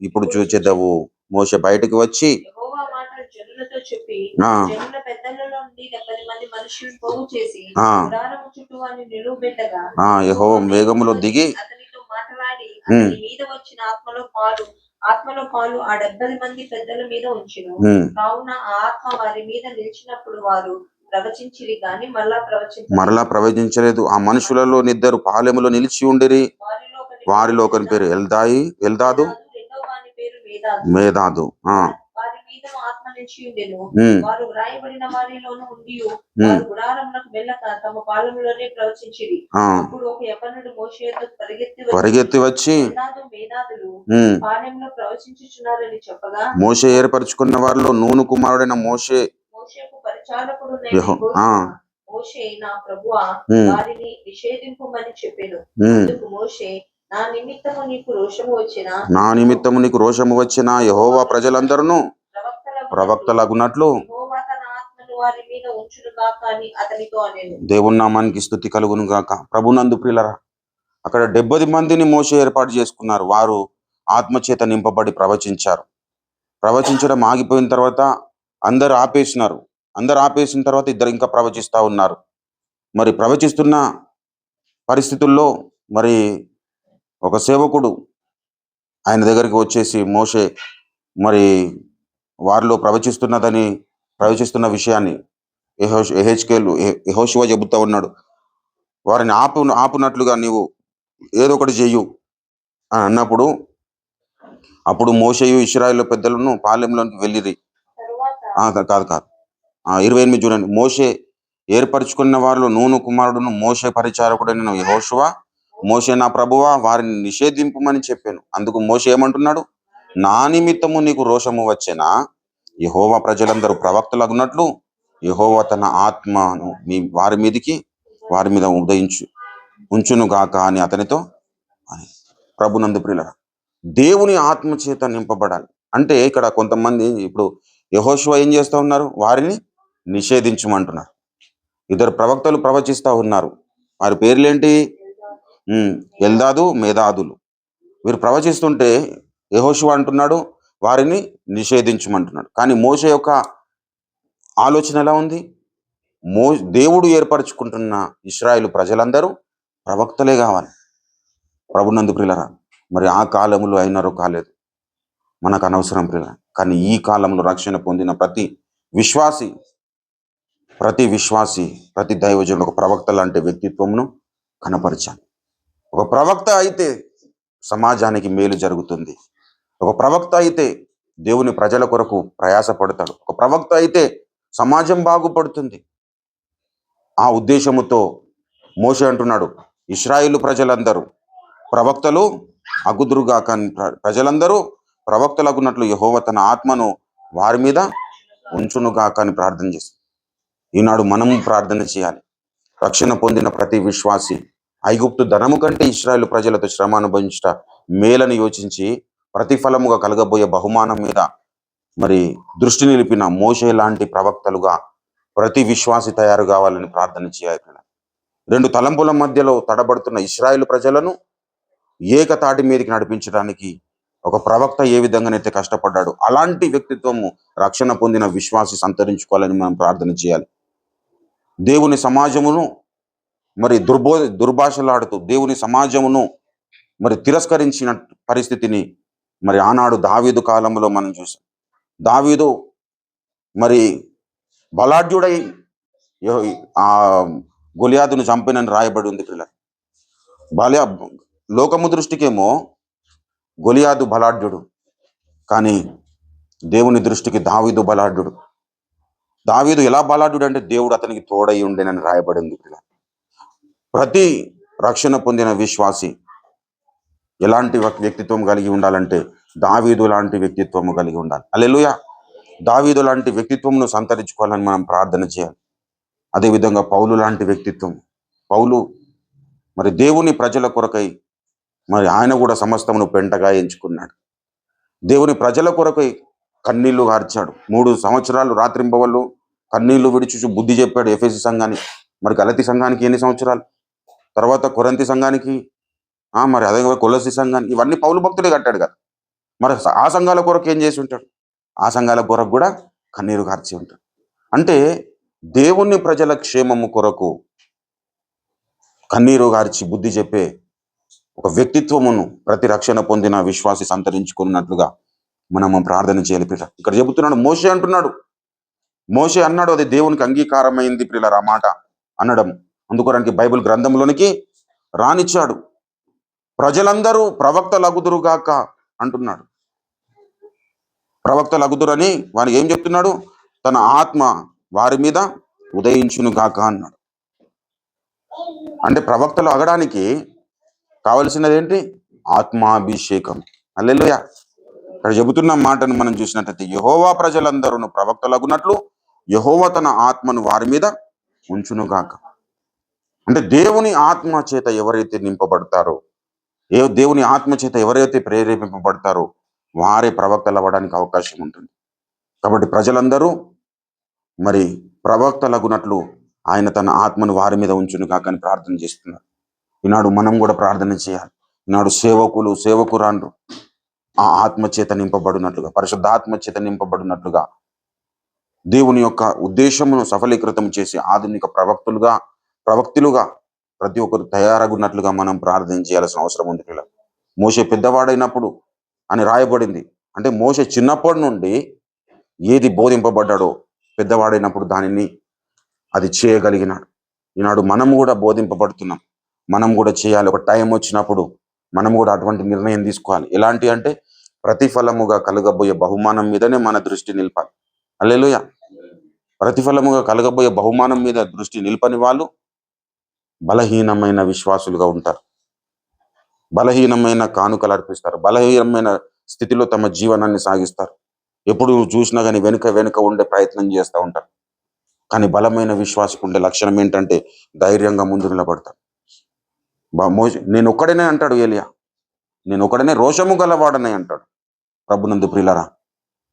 ఇప్పుడు చూచెదవు. మోషే బయటకు వచ్చి యెహోవా మాటలు జనులతో చెప్పి ఆ, జనుల పెద్దలలో నుండి 70 మంది మనుషులను పోగు చేసి ఆ, గుడారము చుట్టూ వారిని నిలువబెట్టగా యెహోవా మేఘములో దిగి అతనితో మాట్లాడి అతని మీద వచ్చిన ఆత్మలో పాలు ఆ 70 మంది పెద్దల మీద ఉంచెను. కావున ఆ ఆత్మ వారి మీద నిలిచినప్పుడు వారు ప్రవచించిరి గాని మరలా ప్రవచించలేదు. ఆ మనుషులలో నిద్దరు పాలెములో నిలిచి ఉండిరి. వారిలో ఒకరి పేరు ఎల్దాదు, రెండో వాని పేరు మేదాదు. వారి మీద ఆత్మ నిలిచి ఉండెను. వారు వ్రాయబడిన వారిలోను ఉండి వారు గుడారమునకు వెళ్ళక తమ పాలెములోనే ప్రవచించిరి. అప్పుడు ఒక యవ్వనుడు మోషేతో పరిగెత్తి వచ్చి మేధాదులు పాలెంలో ప్రవచించుచున్నారని చెప్పగా, మోషే ఏర్పరచుకున్న వారిలో నూను కుమారుడైన మోషేకు పరిచారకుడు మోషే నా ప్రభువా వారిని నిషేధింపుమని చెప్పెను. అందుకు మోషే, నా నిమిత్తము నీకు రోషము వచ్చిన యెహోవా ప్రజలందరూ ప్రవక్తలగునట్లు వారి మీద ఉంచును గాక అని అతనితో అనెను. దేవుని నామానికి స్తుతి కలుగును గాక. ప్రభునందు ప్రియులరా, అక్కడ 70 మందిని మోషే ఏర్పాటు చేసుకున్నారు. వారు ఆత్మచేత నింపబడి ప్రవచించడం ఆగిపోయిన తర్వాత అందరు ఆపేసిన తర్వాత ఇద్దరు ఇంకా ప్రవచిస్తా ఉన్నారు. మరి ప్రవచిస్తున్న పరిస్థితుల్లో మరి ఒక సేవకుడు ఆయన దగ్గరికి వచ్చేసి మోషే మరి వారిలో ప్రవచిస్తున్న విషయాన్ని యెహోషువ చెబుతా ఉన్నాడు. వారిని ఆపునట్లుగా నీవు ఏదో ఒకటి చెయ్యు అని అన్నప్పుడు అప్పుడు మోషేయు ఇశ్రాయేలు పెద్దలను పాలెంలోకి వెళ్ళిరి. తరువాత కాదు కాదు 28 చూడండి. మోషే ఏర్పరచుకున్న వారిలో నూను కుమారుడును మోషే పరిచారకుడైన యెహోషువ మోషే నా ప్రభువా వారిని నిషేధింపుమని చెప్పాను. అందుకు మోషే ఏమంటున్నాడు? నా నిమిత్తము నీకు రోషము వచ్చేనా? యెహోవా ప్రజలందరూ ప్రవక్తలగునట్లు యెహోవా తన ఆత్మను వారి మీద ఉంచును గాక అని అతనితో అని. ప్రభునందు ప్రియులారా, దేవుని ఆత్మ చేత నింపబడాలి అంటే ఇక్కడ కొంతమంది ఇప్పుడు యెహోషువ ఏం చేస్తూ ఉన్నారు? వారిని నిషేధించమంటున్నారు. ఇద్దరు ప్రవక్తలు ప్రవచిస్తూ ఉన్నారు. వారి పేర్లేంటి? ఎల్దాదు, మేధాదులు. వీరు ప్రవచిస్తుంటే యెహోషువ అంటున్నాడు వారిని నిషేధించమంటున్నాడు. కానీ మోషే యొక్క ఆలోచన ఎలా ఉంది? దేవుడు ఏర్పరచుకుంటున్న ఇశ్రాయేలు ప్రజలందరూ ప్రవక్తలే కావాలి. ప్రభునందు ప్రియులారా, మరి ఆ కాలంలో అయినారో కాలేదు మనకు అనవసరం ప్రియులారా. కానీ ఈ కాలంలో రక్షణ పొందిన ప్రతి విశ్వాసి ప్రతి దైవజనుడు ఒక ప్రవక్త లాంటి వ్యక్తిత్వమును కనపరచాలి. ఒక ప్రవక్త అయితే సమాజానికి మేలు జరుగుతుంది. ఒక ప్రవక్త అయితే దేవుని ప్రజల కొరకు ప్రయాసపడతాడు. ఒక ప్రవక్త అయితే సమాజం బాగుపడుతుంది. ఆ ఉద్దేశముతో మోషే అంటున్నాడు ఇశ్రాయేలు ప్రజలందరూ ప్రవక్తలు అగుదురుగా, కానీ ప్రజలందరూ ప్రవక్తలగున్నట్లు యెహోవా తన ఆత్మను వారి మీద ఉంచునుగా అని ప్రార్థన చేస్తాం. ఈనాడు మనము ప్రార్థన చేయాలి. రక్షణ పొందిన ప్రతి విశ్వాసి ఐగుప్తు ధనము కంటే ఇశ్రాయేలు ప్రజలతో శ్రమ అనుభవించుట మేలని యోచించి ప్రతిఫలముగా కలగబోయే బహుమానం మీద మరి దృష్టి నిలిపిన మోషే లాంటి ప్రవక్తలుగా ప్రతి విశ్వాసి తయారు కావాలని ప్రార్థన చేయాలి. 2 తలంపుల మధ్యలో తడబడుతున్న ఇశ్రాయేలు ప్రజలను ఏకతాటి మీదకి నడిపించడానికి ఒక ప్రవక్త ఏ విధంగానైతే కష్టపడ్డాడు అలాంటి వ్యక్తిత్వము రక్షణ పొందిన విశ్వాసి సంతరించుకోవాలని మనం ప్రార్థన చేయాలి. దేవుని సమాజమును మరి దుర్భాషలాడుతూ దేవుని సమాజమును మరి తిరస్కరించిన పరిస్థితిని మరి ఆనాడు దావీదు కాలంలో మనం చూసాం. దావీదు మరి బలాఢ్యుడై ఆ గొలియాదును చంపినని రాయబడి ఉంది పిల్లలు. లోకము దృష్టికేమో గొలియాదు బలాఢ్యుడు, కానీ దేవుని దృష్టికి దావీదు బలాఢ్యుడు. దావీదు ఎలా బలాఢ్యుడు అంటే దేవుడు అతనికి తోడై ఉండేనని రాయబడింది పిల్లలు. ప్రతి రక్షణ పొందిన విశ్వాసి ఎలాంటి వ్యక్తిత్వం కలిగి ఉండాలంటే దావీదు లాంటి వ్యక్తిత్వము కలిగి ఉండాలి. హల్లెలూయా. దావీదు లాంటి వ్యక్తిత్వమును సంతరించుకోవాలని మనం ప్రార్థన చేయాలి. అదేవిధంగా పౌలు లాంటి వ్యక్తిత్వం. పౌలు మరి దేవుని ప్రజల కొరకై మరి ఆయన కూడా సమస్తమును పెంటగా ఎంచుకున్నాడు. దేవుని ప్రజల కొరకై కన్నీళ్లు కార్చాడు. 3 సంవత్సరాలు రాత్రింబవళ్ళు కన్నీళ్లు విడిచి బుద్ధి చెప్పాడు ఎఫెసీ సంఘానికి. మరి గలతీ సంఘానికి ఎన్ని సంవత్సరాలు, తర్వాత కొరింథీ సంఘానికి, మరి అదే కొలస్సీ సంఘానికి, ఇవన్నీ పౌలు భక్తుడే కట్టాడు కదా. మరి ఆ సంఘాల కొరకు ఏం చేసి ఉంటాడు? ఆ సంఘాల కొరకు కూడా కన్నీరు కార్చి ఉంటాడు. అంటే దేవుని ప్రజల క్షేమము కొరకు కన్నీరు గార్చి బుద్ధి చెప్పే ఒక వ్యక్తిత్వమును ప్రతి రక్షణ పొందిన విశ్వాసి సంతరించుకున్నట్లుగా మనము ప్రార్థన చేయాలి ప్రియుల. ఇక్కడ చెబుతున్నాడు మోషే అంటున్నాడు, మోషే అన్నాడు అది దేవునికి అంగీకారమైంది ప్రియుల ఆ మాట అనడం. అందుకోడానికి బైబిల్ గ్రంథంలోనికి రానిచ్చాడు. ప్రజలందరూ ప్రవక్తలగుదురుగాక అంటున్నాడు. ప్రవక్తలగుదురని వారికి ఏం చెప్తున్నాడు? తన ఆత్మ వారి మీద ఉదయించును గాక అన్నాడు. అంటే ప్రవక్తలు అగడానికి కావలసినది ఏంటి? ఆత్మాభిషేకం. హల్లెలూయా. ఇక్కడ చెబుతున్న మాటను మనం చూసినట్లయితే యెహోవా ప్రజలందరూ ప్రవక్తలగునట్లు యెహోవా తన ఆత్మను వారి మీద ఉంచును గాక. అంటే దేవుని ఆత్మ చేత ఎవరైతే నింపబడతారో, దేవుని ఆత్మ చేత ఎవరైతే ప్రేరేపింపబడతారో వారే ప్రవక్తలు అవ్వడానికి అవకాశం ఉంటుంది. కాబట్టి ప్రజలందరూ మరి ప్రవక్తలగునట్లు ఆయన తన ఆత్మను వారి మీద ఉంచును కాక అని ప్రార్థన చేస్తున్నారు. ఈనాడు మనం కూడా ప్రార్థన చేయాలి. ఈనాడు సేవకురాండ్రు ఆ ఆత్మ చేత నింపబడినట్లుగా, పరిశుద్ధాత్మ చేత నింపబడినట్లుగా దేవుని యొక్క ఉద్దేశమును సఫలీకృతం చేసి ఆధునిక ప్రవక్తులుగా ప్రతి ఒక్కరు తయారగున్నట్లుగా మనం ప్రార్థన చేయాల్సిన అవసరం ఉంది పిల్లలు. మోషే పెద్దవాడైనప్పుడు అని రాయబడింది. అంటే మోషే చిన్నప్పటి నుండి ఏది బోధింపబడ్డాడో పెద్దవాడైనప్పుడు దానిని అది చేయగలిగినాడు. ఈనాడు మనం కూడా బోధింపబడుతున్నాం. మనం కూడా చేయాలి. ఒక టైం వచ్చినప్పుడు మనం కూడా అటువంటి నిర్ణయం తీసుకోవాలి. ఎలాంటి అంటే ప్రతిఫలముగా కలగబోయే బహుమానం మీదనే మన దృష్టి నిలపాలి. హల్లెలూయా. ప్రతిఫలముగా కలగబోయే బహుమానం మీద దృష్టి నిలపని వాళ్ళు బలహీనమైన విశ్వాసులుగా ఉంటారు. బలహీనమైన కానుకలు అర్పిస్తారు. బలహీనమైన స్థితిలో తమ జీవనాన్ని సాగిస్తారు. ఎప్పుడు చూసినా కానీ వెనుక ఉండే ప్రయత్నం చేస్తూ ఉంటారు. కానీ బలమైన విశ్వాసకు ఉండే లక్షణం ఏంటంటే ధైర్యంగా ముందు నిలబడతాడు. నేను ఒక్కడనే అంటాడు ఏలియా, నేను ఒకడనే రోషము గలవాడనే అంటాడు. ప్రభునందు ప్రియులారా,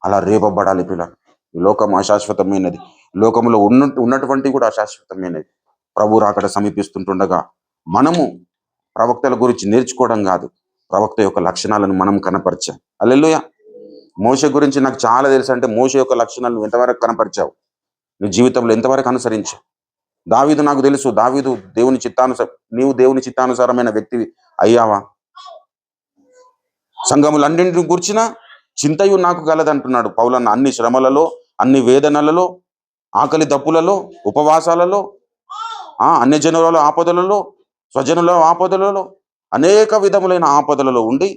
అలా రేపబడాలి ప్రియులారా. ఈ లోకం అశాశ్వతమైనది. లోకంలో ఉన్నటువంటి కూడా అశాశ్వతమైనది. ప్రభు రాకడ సమీపిస్తుంటుండగా మనము ప్రవక్తల గురించి నేర్చుకోవడం కాదు, ప్రవక్త యొక్క లక్షణాలను మనం కనపరిచాం. హల్లెలూయా. మోషే గురించి నాకు చాలా తెలుసు అంటే మోషే యొక్క లక్షణాలను ఎంతవరకు కనపరిచావు, నీ జీవితంలో ఎంతవరకు అనుసరించావు? దావీదు నాకు తెలుసు, దావీదు దేవుని చిత్తానుసారం. నీవు దేవుని చిత్తానుసారమైన వ్యక్తి అయ్యావా? సంఘములన్నింటిని గూర్చిన చింతయు నాకు గలదంటున్నాడు పౌలన్న. అన్ని శ్రమలలో, అన్ని వేదనలలో, ఆకలి దప్పులలో, ఉపవాసాలలో, అన్యజనుల ఆపదలలో, స్వజనుల ఆపదలలో, అనేక విధములైన ఆపదలలో ఉండి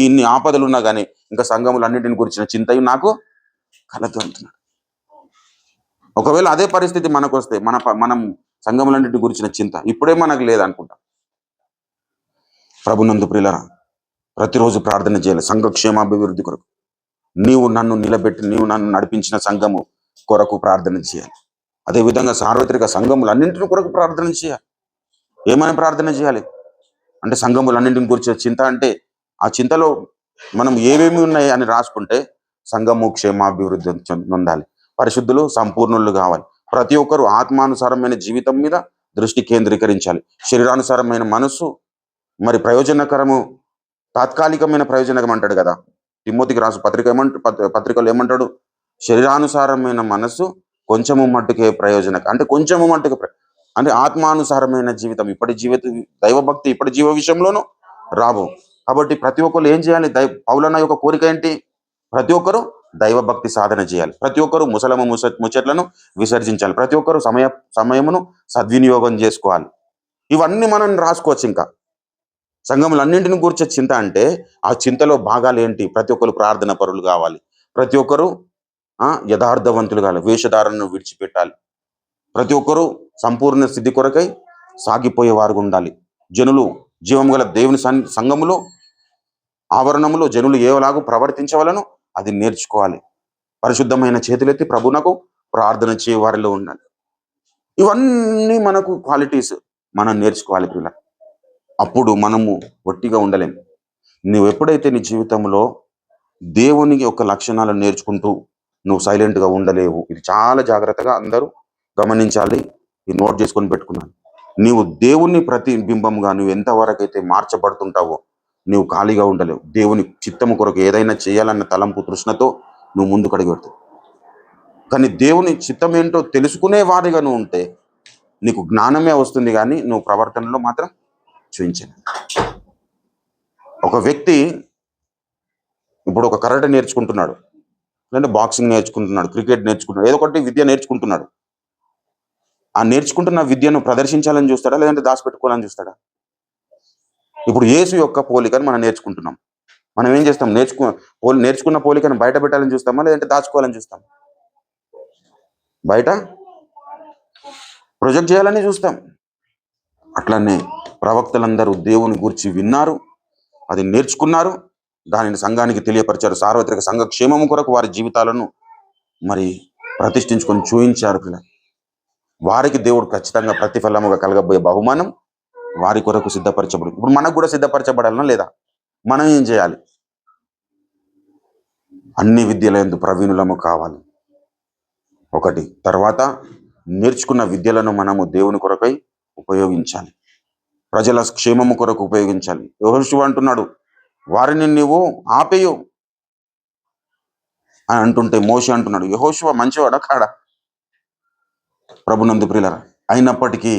ఇన్ని ఆపదలు ఉన్నా కానీ ఇంకా సంఘములన్నింటిని గురించిన చింతయు నాకు కలదు అంటున్నాడు. ఒకవేళ అదే పరిస్థితి మనకు వస్తే మనం సంఘములన్నింటి గురించిన చింత ఇప్పుడే మనకు లేదనుకుంటాం. ప్రభునందు ప్రియులారా, ప్రతిరోజు ప్రార్థన చేయాలి సంఘ క్షేమాభివృద్ధి కొరకు. నీవు నన్ను నిలబెట్టి నీవు నన్ను నడిపించిన సంఘము కొరకు ప్రార్థన చేయాలి. అదేవిధంగా సార్వత్రిక సంఘములన్నింటిని కొరకు ప్రార్థన చేయాలి. ఏమైనా ప్రార్థన చేయాలి అంటే సంఘములన్నింటిని గురించిన చింత అంటే ఆ చింతలో మనం ఏమేమి ఉన్నాయి అని రాసుకుంటే సంఘము క్షేమాభివృద్ధి పొందాలి. పరిశుద్ధులు సంపూర్ణులు కావాలి. ప్రతి ఒక్కరు ఆత్మానుసారమైన జీవితం మీద దృష్టి కేంద్రీకరించాలి. శరీరానుసారమైన మనస్సు మరి ప్రయోజనకరము, తాత్కాలికమైన ప్రయోజనకం అంటాడు కదా తిమోతికి రాసు పత్రికలు ఏమంటాడు? శరీరానుసారమైన మనస్సు కొంచెము మట్టుకే ప్రయోజనక, అంటే కొంచెము మట్టుకు అంటే ఆత్మానుసారమైన జీవితం. ఇప్పటి దైవభక్తి ఇప్పటి జీవ విషయంలోనూ రాబో. కాబట్టి ప్రతి ఒక్కరు ఏం చేయాలి? పౌలన్న యొక్క కోరిక ఏంటి? ప్రతి ఒక్కరు దైవభక్తి సాధన చేయాలి. ప్రతి ఒక్కరు ముచ్చట్లను విసర్జించాలి. ప్రతి ఒక్కరు సమయమును సద్వినియోగం చేసుకోవాలి. ఇవన్నీ మనం రాసుకోవచ్చు. ఇంకా సంఘములన్నింటిని గురించే చింత అంటే ఆ చింతలో భాగాలు ఏంటి? ప్రతి ఒక్కరు ప్రార్థన పరులు కావాలి. ప్రతి ఒక్కరు యథార్థవంతులు కావాలి. వేషధారణను విడిచిపెట్టాలి. ప్రతి ఒక్కరూ సంపూర్ణ స్థితి కొరకై సాగిపోయే వారుగా ఉండాలి. జనులు జీవము గల దేవుని సంఘములో ఆవరణములో జనులు ఏలాగూ ప్రవర్తించవలను అది నేర్చుకోవాలి. పరిశుద్ధమైన చేతులెత్తి ప్రభునకు ప్రార్థన చేయ వారిలో ఉండాలి. ఇవన్నీ మనకు క్వాలిటీస్ మనం నేర్చుకోవాలి పిల్ల. అప్పుడు మనము ఒట్టిగా ఉండలేము. నువ్వు ఎప్పుడైతే నీ జీవితంలో దేవునికి యొక్క లక్షణాలను నేర్చుకుంటూ నువ్వు సైలెంట్గా ఉండలేవు. ఇది చాలా జాగ్రత్తగా అందరూ గమనించాలి. ఈ నోట్ చేసుకొని పెట్టుకున్నాను. నీవు దేవుని ప్రతిబింబంగా నువ్వు ఎంతవరకు అయితే మార్చబడుతుంటావో నువ్వు ఖాళీగా ఉండలేవు. దేవుని చిత్తము కొరకు ఏదైనా చేయాలన్న తలంపు తృష్ణతో నువ్వు ముందుకు అడుగు పెడతావు. కానీ దేవుని చిత్తం ఏంటో తెలుసుకునే వారిగా నువ్వు ఉంటే నీకు జ్ఞానమే వస్తుంది, కానీ నువ్వు ప్రవర్తనలో మాత్రం చూపించను. ఒక వ్యక్తి ఇప్పుడు ఒక కరాటే నేర్చుకుంటున్నాడు, లేదంటే బాక్సింగ్ నేర్చుకుంటున్నాడు, క్రికెట్ నేర్చుకుంటున్నాడు, ఏదో ఒకటి విద్య నేర్చుకుంటున్నాడు. ఆ నేర్చుకుంటున్న విద్యను ప్రదర్శించాలని చూస్తాడా, లేదంటే దాచిపెట్టుకోవాలని చూస్తాడా? ఇప్పుడు యేసు యొక్క పోలికను మనం నేర్చుకుంటున్నాం. మనం ఏం చేస్తాం? నేర్చుకున్న పోలికను బయట పెట్టాలని చూస్తామా, లేదంటే దాచుకోవాలని చూస్తాం? బయట ప్రొజెక్ట్ చేయాలని చూస్తాం. అట్లనే ప్రవక్తలందరూ దేవుని గురించి విన్నారు, అది నేర్చుకున్నారు, దానిని సంఘానికి తెలియపరిచారు. సార్వత్రిక సంఘ క్షేమము కొరకు వారి జీవితాలను మరి ప్రతిష్ఠించుకొని చూయించారు. వారికి దేవుడు ఖచ్చితంగా ప్రతిఫలముగా కలగబోయే బహుమానం వారి కొరకు సిద్ధపరచబడు. ఇప్పుడు మనకు కూడా సిద్ధపరచబడాలనా లేదా? మనం ఏం చేయాలి? అన్ని విద్యలందు ప్రవీణులము కావాలి. ఒకటి. తర్వాత నేర్చుకున్న విద్యలను మనము దేవుని కొరకై ఉపయోగించాలి, ప్రజల క్షేమము కొరకు ఉపయోగించాలి. యెహోషువ అంటున్నాడు, వారిని నీవు ఆపేయు అని అంటుంటే మోషే అంటున్నాడు, యెహోషువ మంచివాడా కాడా? ప్రభునందు ప్రియులారా, అయినప్పటికీ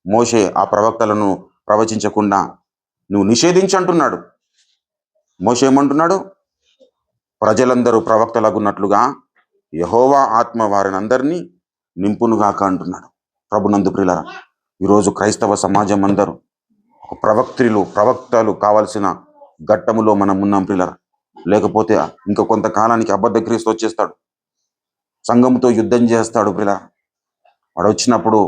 మోషే ఆ ప్రవక్తలను ప్రవచించకుండా నువ్వు నిషేధించి అంటున్నాడు. మోషే ఏమంటున్నాడు? ప్రజలందరూ ప్రవక్తలగున్నట్లుగా యెహోవా ఆత్మ వారిని అందరినీ నింపునుగాక అంటున్నాడు. ప్రభునందు ప్రియులారా, ఈరోజు క్రైస్తవ సమాజం అందరూ ఒక ప్రవక్తలు కావాల్సిన ఘట్టములో మనం ఉన్నాం ప్రియులారా. లేకపోతే ఇంకా కొంతకాలానికి అబద్ధ క్రీస్తు వచ్చేస్తాడు, సంఘంతో యుద్ధం చేస్తాడు ప్రియులారా. వాడు వచ్చినప్పుడు,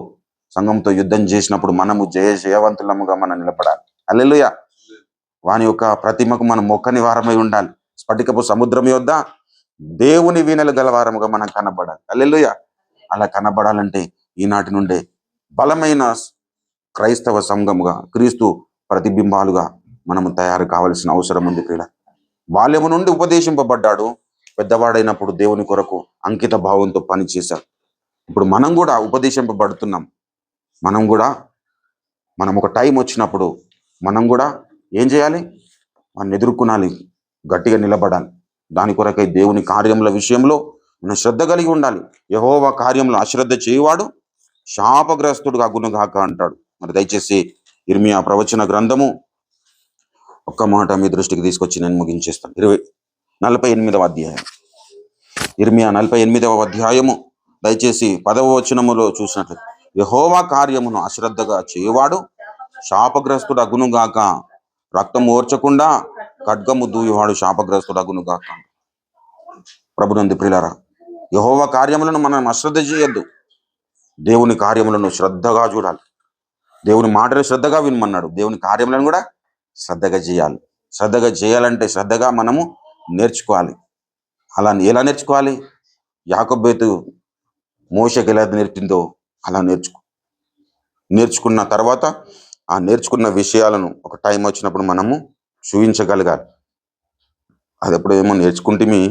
సంఘంతో యుద్ధం చేసినప్పుడు మనము జయవంతులముగా మనం నిలబడాలి. హల్లెలూయా. వాని యొక్క ప్రతిమకు మనం మొక్కని వారమై ఉండాలి. స్ఫటికపు సముద్రం యొద్ద దేవుని వీణలు గలవారముగా మనం కనబడాలి. హల్లెలూయా. అలా కనబడాలంటే ఈనాటి నుండే బలమైన క్రైస్తవ సంఘముగా, క్రీస్తు ప్రతిబింబాలుగా మనము తయారు కావాల్సిన అవసరం ఉంది ప్రియుల. బాల్యము నుండి ఉపదేశింపబడ్డాడు, పెద్దవాడైనప్పుడు దేవుని కొరకు అంకిత భావంతో పనిచేశాడు. ఇప్పుడు మనం కూడా ఉపదేశింపబడుతున్నాం. మనం ఒక టైం వచ్చినప్పుడు మనం కూడా ఏం చేయాలి? వాడిని ఎదుర్కొనాలి, గట్టిగా నిలబడాలి. దాని కొరకై దేవుని కార్యముల విషయంలో మనం శ్రద్ధ కలిగి ఉండాలి. యెహోవా కార్యంలో అశ్రద్ధ చేయువాడు శాపగ్రస్తుడుగా అగునుగాక అంటాడు. మరి దయచేసి ఇర్మియా ప్రవచన గ్రంథము ఒక్క మాట మీ దృష్టికి తీసుకొచ్చి నేను ముగించేస్తాను. 48వ అధ్యాయం, ఇర్మియా 48వ అధ్యాయము దయచేసి 10వ వచనములో చూసినట్లు, యెహోవా కార్యమును అశ్రద్ధగా చేయువాడు శాపగ్రస్తుడు అగునుగాక, రక్తం ఓర్చకుండా ఖడ్గము దూయువాడు శాపగ్రస్తుడు అగునుగాక. ప్రభునందు ప్రియులారా, యెహోవా కార్యములను మనం అశ్రద్ధ చేయొద్దు. దేవుని కార్యములను శ్రద్ధగా చూడాలి. దేవుని మాటలు శ్రద్ధగా వినమన్నాడు, దేవుని కార్యములను కూడా శ్రద్ధగా చేయాలి. శ్రద్ధగా చేయాలంటే శ్రద్ధగా మనము నేర్చుకోవాలి. అలా ఎలా నేర్చుకోవాలి? యాకోబు మోషేకి ఎలా నేర్పిందో అలా నేర్చుకున్న తర్వాత ఆ నేర్చుకున్న విషయాలను ఒక టైం వచ్చినప్పుడు మనము చూపించగలగాలి. అది ఎప్పుడు ఏమో నేర్చుకుంటేమి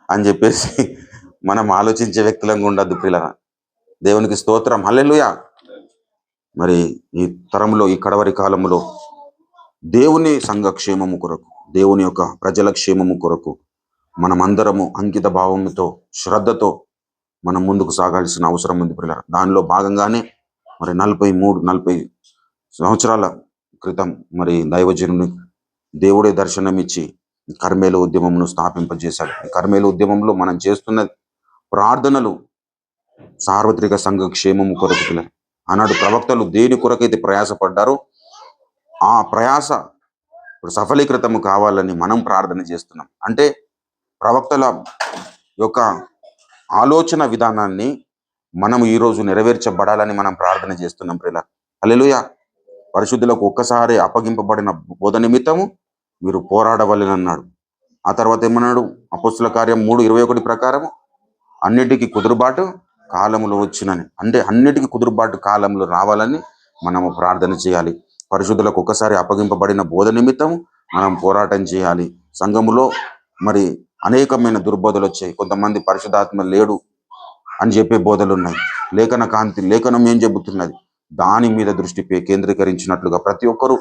అని చెప్పేసి మనం ఆలోచించే వ్యక్తులంగా ఉండద్దు ప్రియులారా. దేవునికి స్తోత్రం, హల్లెలూయా. మరి ఈ తరంలో, ఈ కడవరి కాలంలో దేవుని సంఘక్షేమము కొరకు, దేవుని యొక్క ప్రజల క్షేమము కొరకు మనమందరము అంకిత భావముతో, శ్రద్ధతో మనం ముందుకు సాగాల్సిన అవసరం ఉంది ప్రియులారా. దానిలో భాగంగానే మరి 40 సంవత్సరాల క్రితం మరి దైవజనుని దేవుడే దర్శనమిచ్చి కర్మేలు ఉద్యమమును స్థాపింపజేశాడు. కర్మేలు ఉద్యమంలో మనం చేస్తున్న ప్రార్థనలు సార్వత్రిక సంఘ క్షేమము కొరకు పిల్లలు. ఆనాడు ప్రవక్తలు దేని కొరకైతే ప్రయాసపడ్డారో ఆ ప్రయాస ఇప్పుడు సఫలీకృతము కావాలని మనం ప్రార్థన చేస్తున్నాం. అంటే ప్రవక్తల యొక్క ఆలోచన విధానాన్ని మనం ఈరోజు నెరవేర్చబడాలని మనం ప్రార్థన చేస్తున్నాం ప్రియులారా. హల్లెలూయా. పరిశుద్ధులకు ఒక్కసారి అప్పగింపబడిన బోధ నిమిత్తము మీరు పోరాడవలెనన్నాడు. ఆ తర్వాత ఏమన్నాడు? అపోస్తుల కార్యం 3:21 ప్రకారము అన్నిటికీ కుదురుబాటు కాలములు వచ్చినని, అంటే అన్నిటికీ కుదురుబాటు కాలంలో రావాలని మనము ప్రార్థన చేయాలి. పరిశుద్ధులకు ఒక్కసారి అప్పగింపబడిన బోధ నిమిత్తము మనం పోరాటం చేయాలి. సంఘములో మరి అనేకమైన దుర్బోధలు వచ్చాయి. కొంతమంది పరిశుద్ధాత్మ లేడు అని చెప్పే బోధలు ఉన్నాయి. లేఖనం ఏం చెబుతున్నది? దాని మీద దృష్టి కేంద్రీకరించినట్లుగా ప్రతి ఒక్కరూ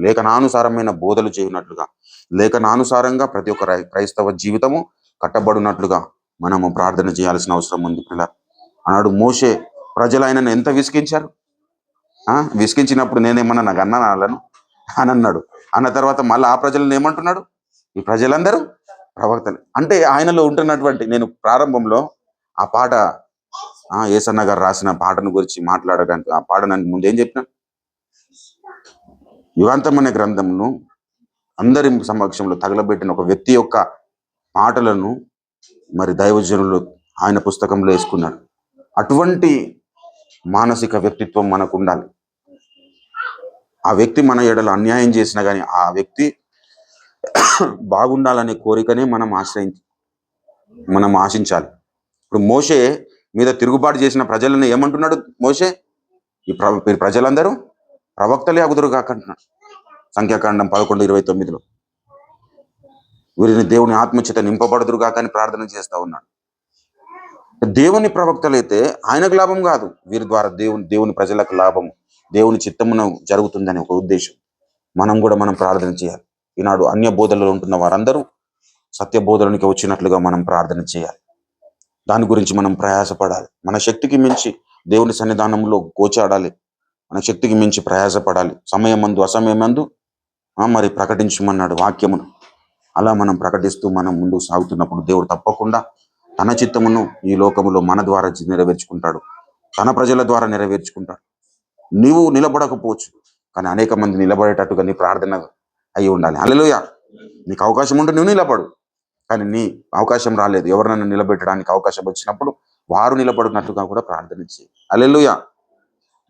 లేఖనానుసారమైన బోధలు చేయనట్లుగా, లేఖనానుసారంగా ప్రతి ఒక్క క్రైస్తవ జీవితము కట్టబడినట్లుగా మనము ప్రార్థన చేయాల్సిన అవసరం ఉంది పిల్లలు. అన్నాడు మోషే ప్రజలు ఆయనను ఎంత విసిగించారు. విసిగించినప్పుడు నేనేమన్నా నాకు అన్నాను అని అన్నాడు. అన్న తర్వాత మళ్ళీ ఆ ప్రజలను ఏమంటున్నాడు? ఈ ప్రజలందరూ ప్రవక్తలు. అంటే ఆయనలో ఉంటున్నటువంటి, నేను ప్రారంభంలో ఆ పాట ఏసన్న గారు రాసిన పాటను గురించి మాట్లాడడానికి, ఆ పాటను ముందు ఏం చెప్పినా, యుగాంతం అనే గ్రంథంను అందరి సమక్షంలో తగలబెట్టిన ఒక వ్యక్తి యొక్క పాటలను మరి దైవజనులు ఆయన పుస్తకంలో వేసుకున్నాడు. అటువంటి మానసిక వ్యక్తిత్వం మనకు ఉండాలి. ఆ వ్యక్తి మన ఎడలో అన్యాయం చేసినా కానీ ఆ వ్యక్తి బాగుండాలనే కోరికనే మనం ఆశించాలి. ఇప్పుడు మోషే మీద తిరుగుబాటు చేసిన ప్రజలను ఏమంటున్నాడు మోషే? ఈ ప్రజలందరూ ప్రవక్తలే అగుదురు కాకంటున్నాడు. సంఖ్యాకాండం 11:29 వీరిని దేవుని ఆత్మచేత నింపబడుదురు కాక అని ప్రార్థన చేస్తా ఉన్నాడు. దేవుని ప్రవక్తలైతే ఆయనకు లాభం కాదు, వీరి ద్వారా దేవుని ప్రజలకు లాభం, దేవుని చిత్తమున జరుగుతుందని ఒక ఉద్దేశం. మనం ప్రార్థన చేయాలి. ఈనాడు అన్య బోధనలో ఉంటున్న వారందరూ సత్య బోధనకి వచ్చినట్లుగా మనం ప్రార్థన చేయాలి. దాని గురించి మనం ప్రయాసపడాలి. మన శక్తికి మించి దేవుని సన్నిధానంలో గోచాడాలి. మన శక్తికి మించి ప్రయాసపడాలి. సమయమందు అసమయమందు మరి ప్రకటించమన్నాడు వాక్యమును. అలా మనం ప్రకటిస్తూ మనం ముందుకు సాగుతున్నప్పుడు దేవుడు తప్పకుండా తన చిత్తమును ఈ లోకములో మన ద్వారా నెరవేర్చుకుంటాడు. తన ప్రజల ద్వారా నెరవేర్చుకుంటాడు. నీవు నిలబడకపోవచ్చు, కానీ అనేక మంది నిలబడేటట్టుగా నీ ప్రార్థన అయి ఉండాలి. హల్లెలూయా. నీకు అవకాశం ఉంటే నువ్వు నిలబడు, కానీ నీ అవకాశం రాలేదు, ఎవరినైనా నిలబెట్టడానికి అవకాశం వచ్చినప్పుడు వారు నిలబడినట్టుగా కూడా ప్రార్థన చేయి. హల్లెలూయా.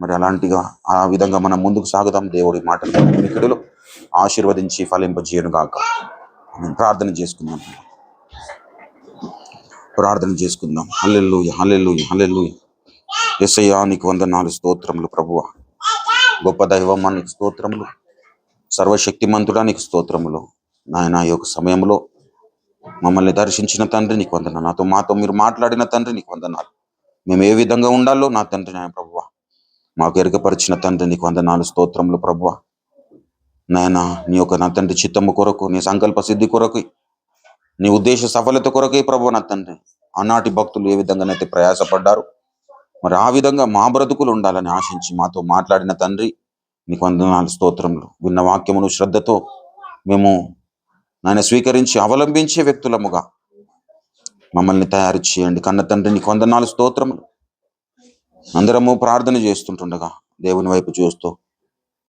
మరి అలాంటిగా ఆ విధంగా మనం ముందుకు సాగుదాం. దేవుడి మాటలు వినికిడిలో ఆశీర్వదించి ఫలింపజేయను గాక. ప్రార్థన చేసుకుందాం. హల్లెలూయా, హల్లెలూయా, హల్లెలూయా. యేసయ్యా నీకు వందనాలు, స్తోత్రములు ప్రభువా. గొప్ప దైవమా నీకు స్తోత్రములు, సర్వశక్తిమంతుడా నీకు స్తోత్రములు. నాయన ఈ యొక్క సమయంలో మమ్మల్ని దర్శించిన తండ్రి నీకు వందనాలు, మాతో మీరు మాట్లాడిన తండ్రి నీకు వందనాలు. మేము ఏ విధంగా ఉండాలో నా తండ్రి నాయన ప్రభువా మాకు ఎరుగపరిచిన తండ్రి నీకు వందనాలు, స్తోత్రములు ప్రభువా. నాయన నీ యొక్క నా తండ్రి చిత్తము కొరకు, నీ సంకల్ప సిద్ధి కొరకు, నీ ఉద్దేశ సఫలత కొరకే ప్రభువా నా తండ్రి ఆనాటి భక్తులు ఏ విధంగానైతే ప్రయాసపడ్డారు, మరి ఆ విధంగా మా బ్రతుకులు ఉండాలని ఆశించి మాతో మాట్లాడిన తండ్రి నీకు వందనాలు, స్తోత్రములు. విన్న వాక్యమును శ్రద్ధతో మేము నాయన స్వీకరించి అవలంబించే వ్యక్తులముగా మమ్మల్ని తయారు చేయండి. కన్న తండ్రి నీకు వందనాలు, స్తోత్రములు. అందరము ప్రార్థన చేస్తుంటుండగా దేవుని వైపు చూస్తూ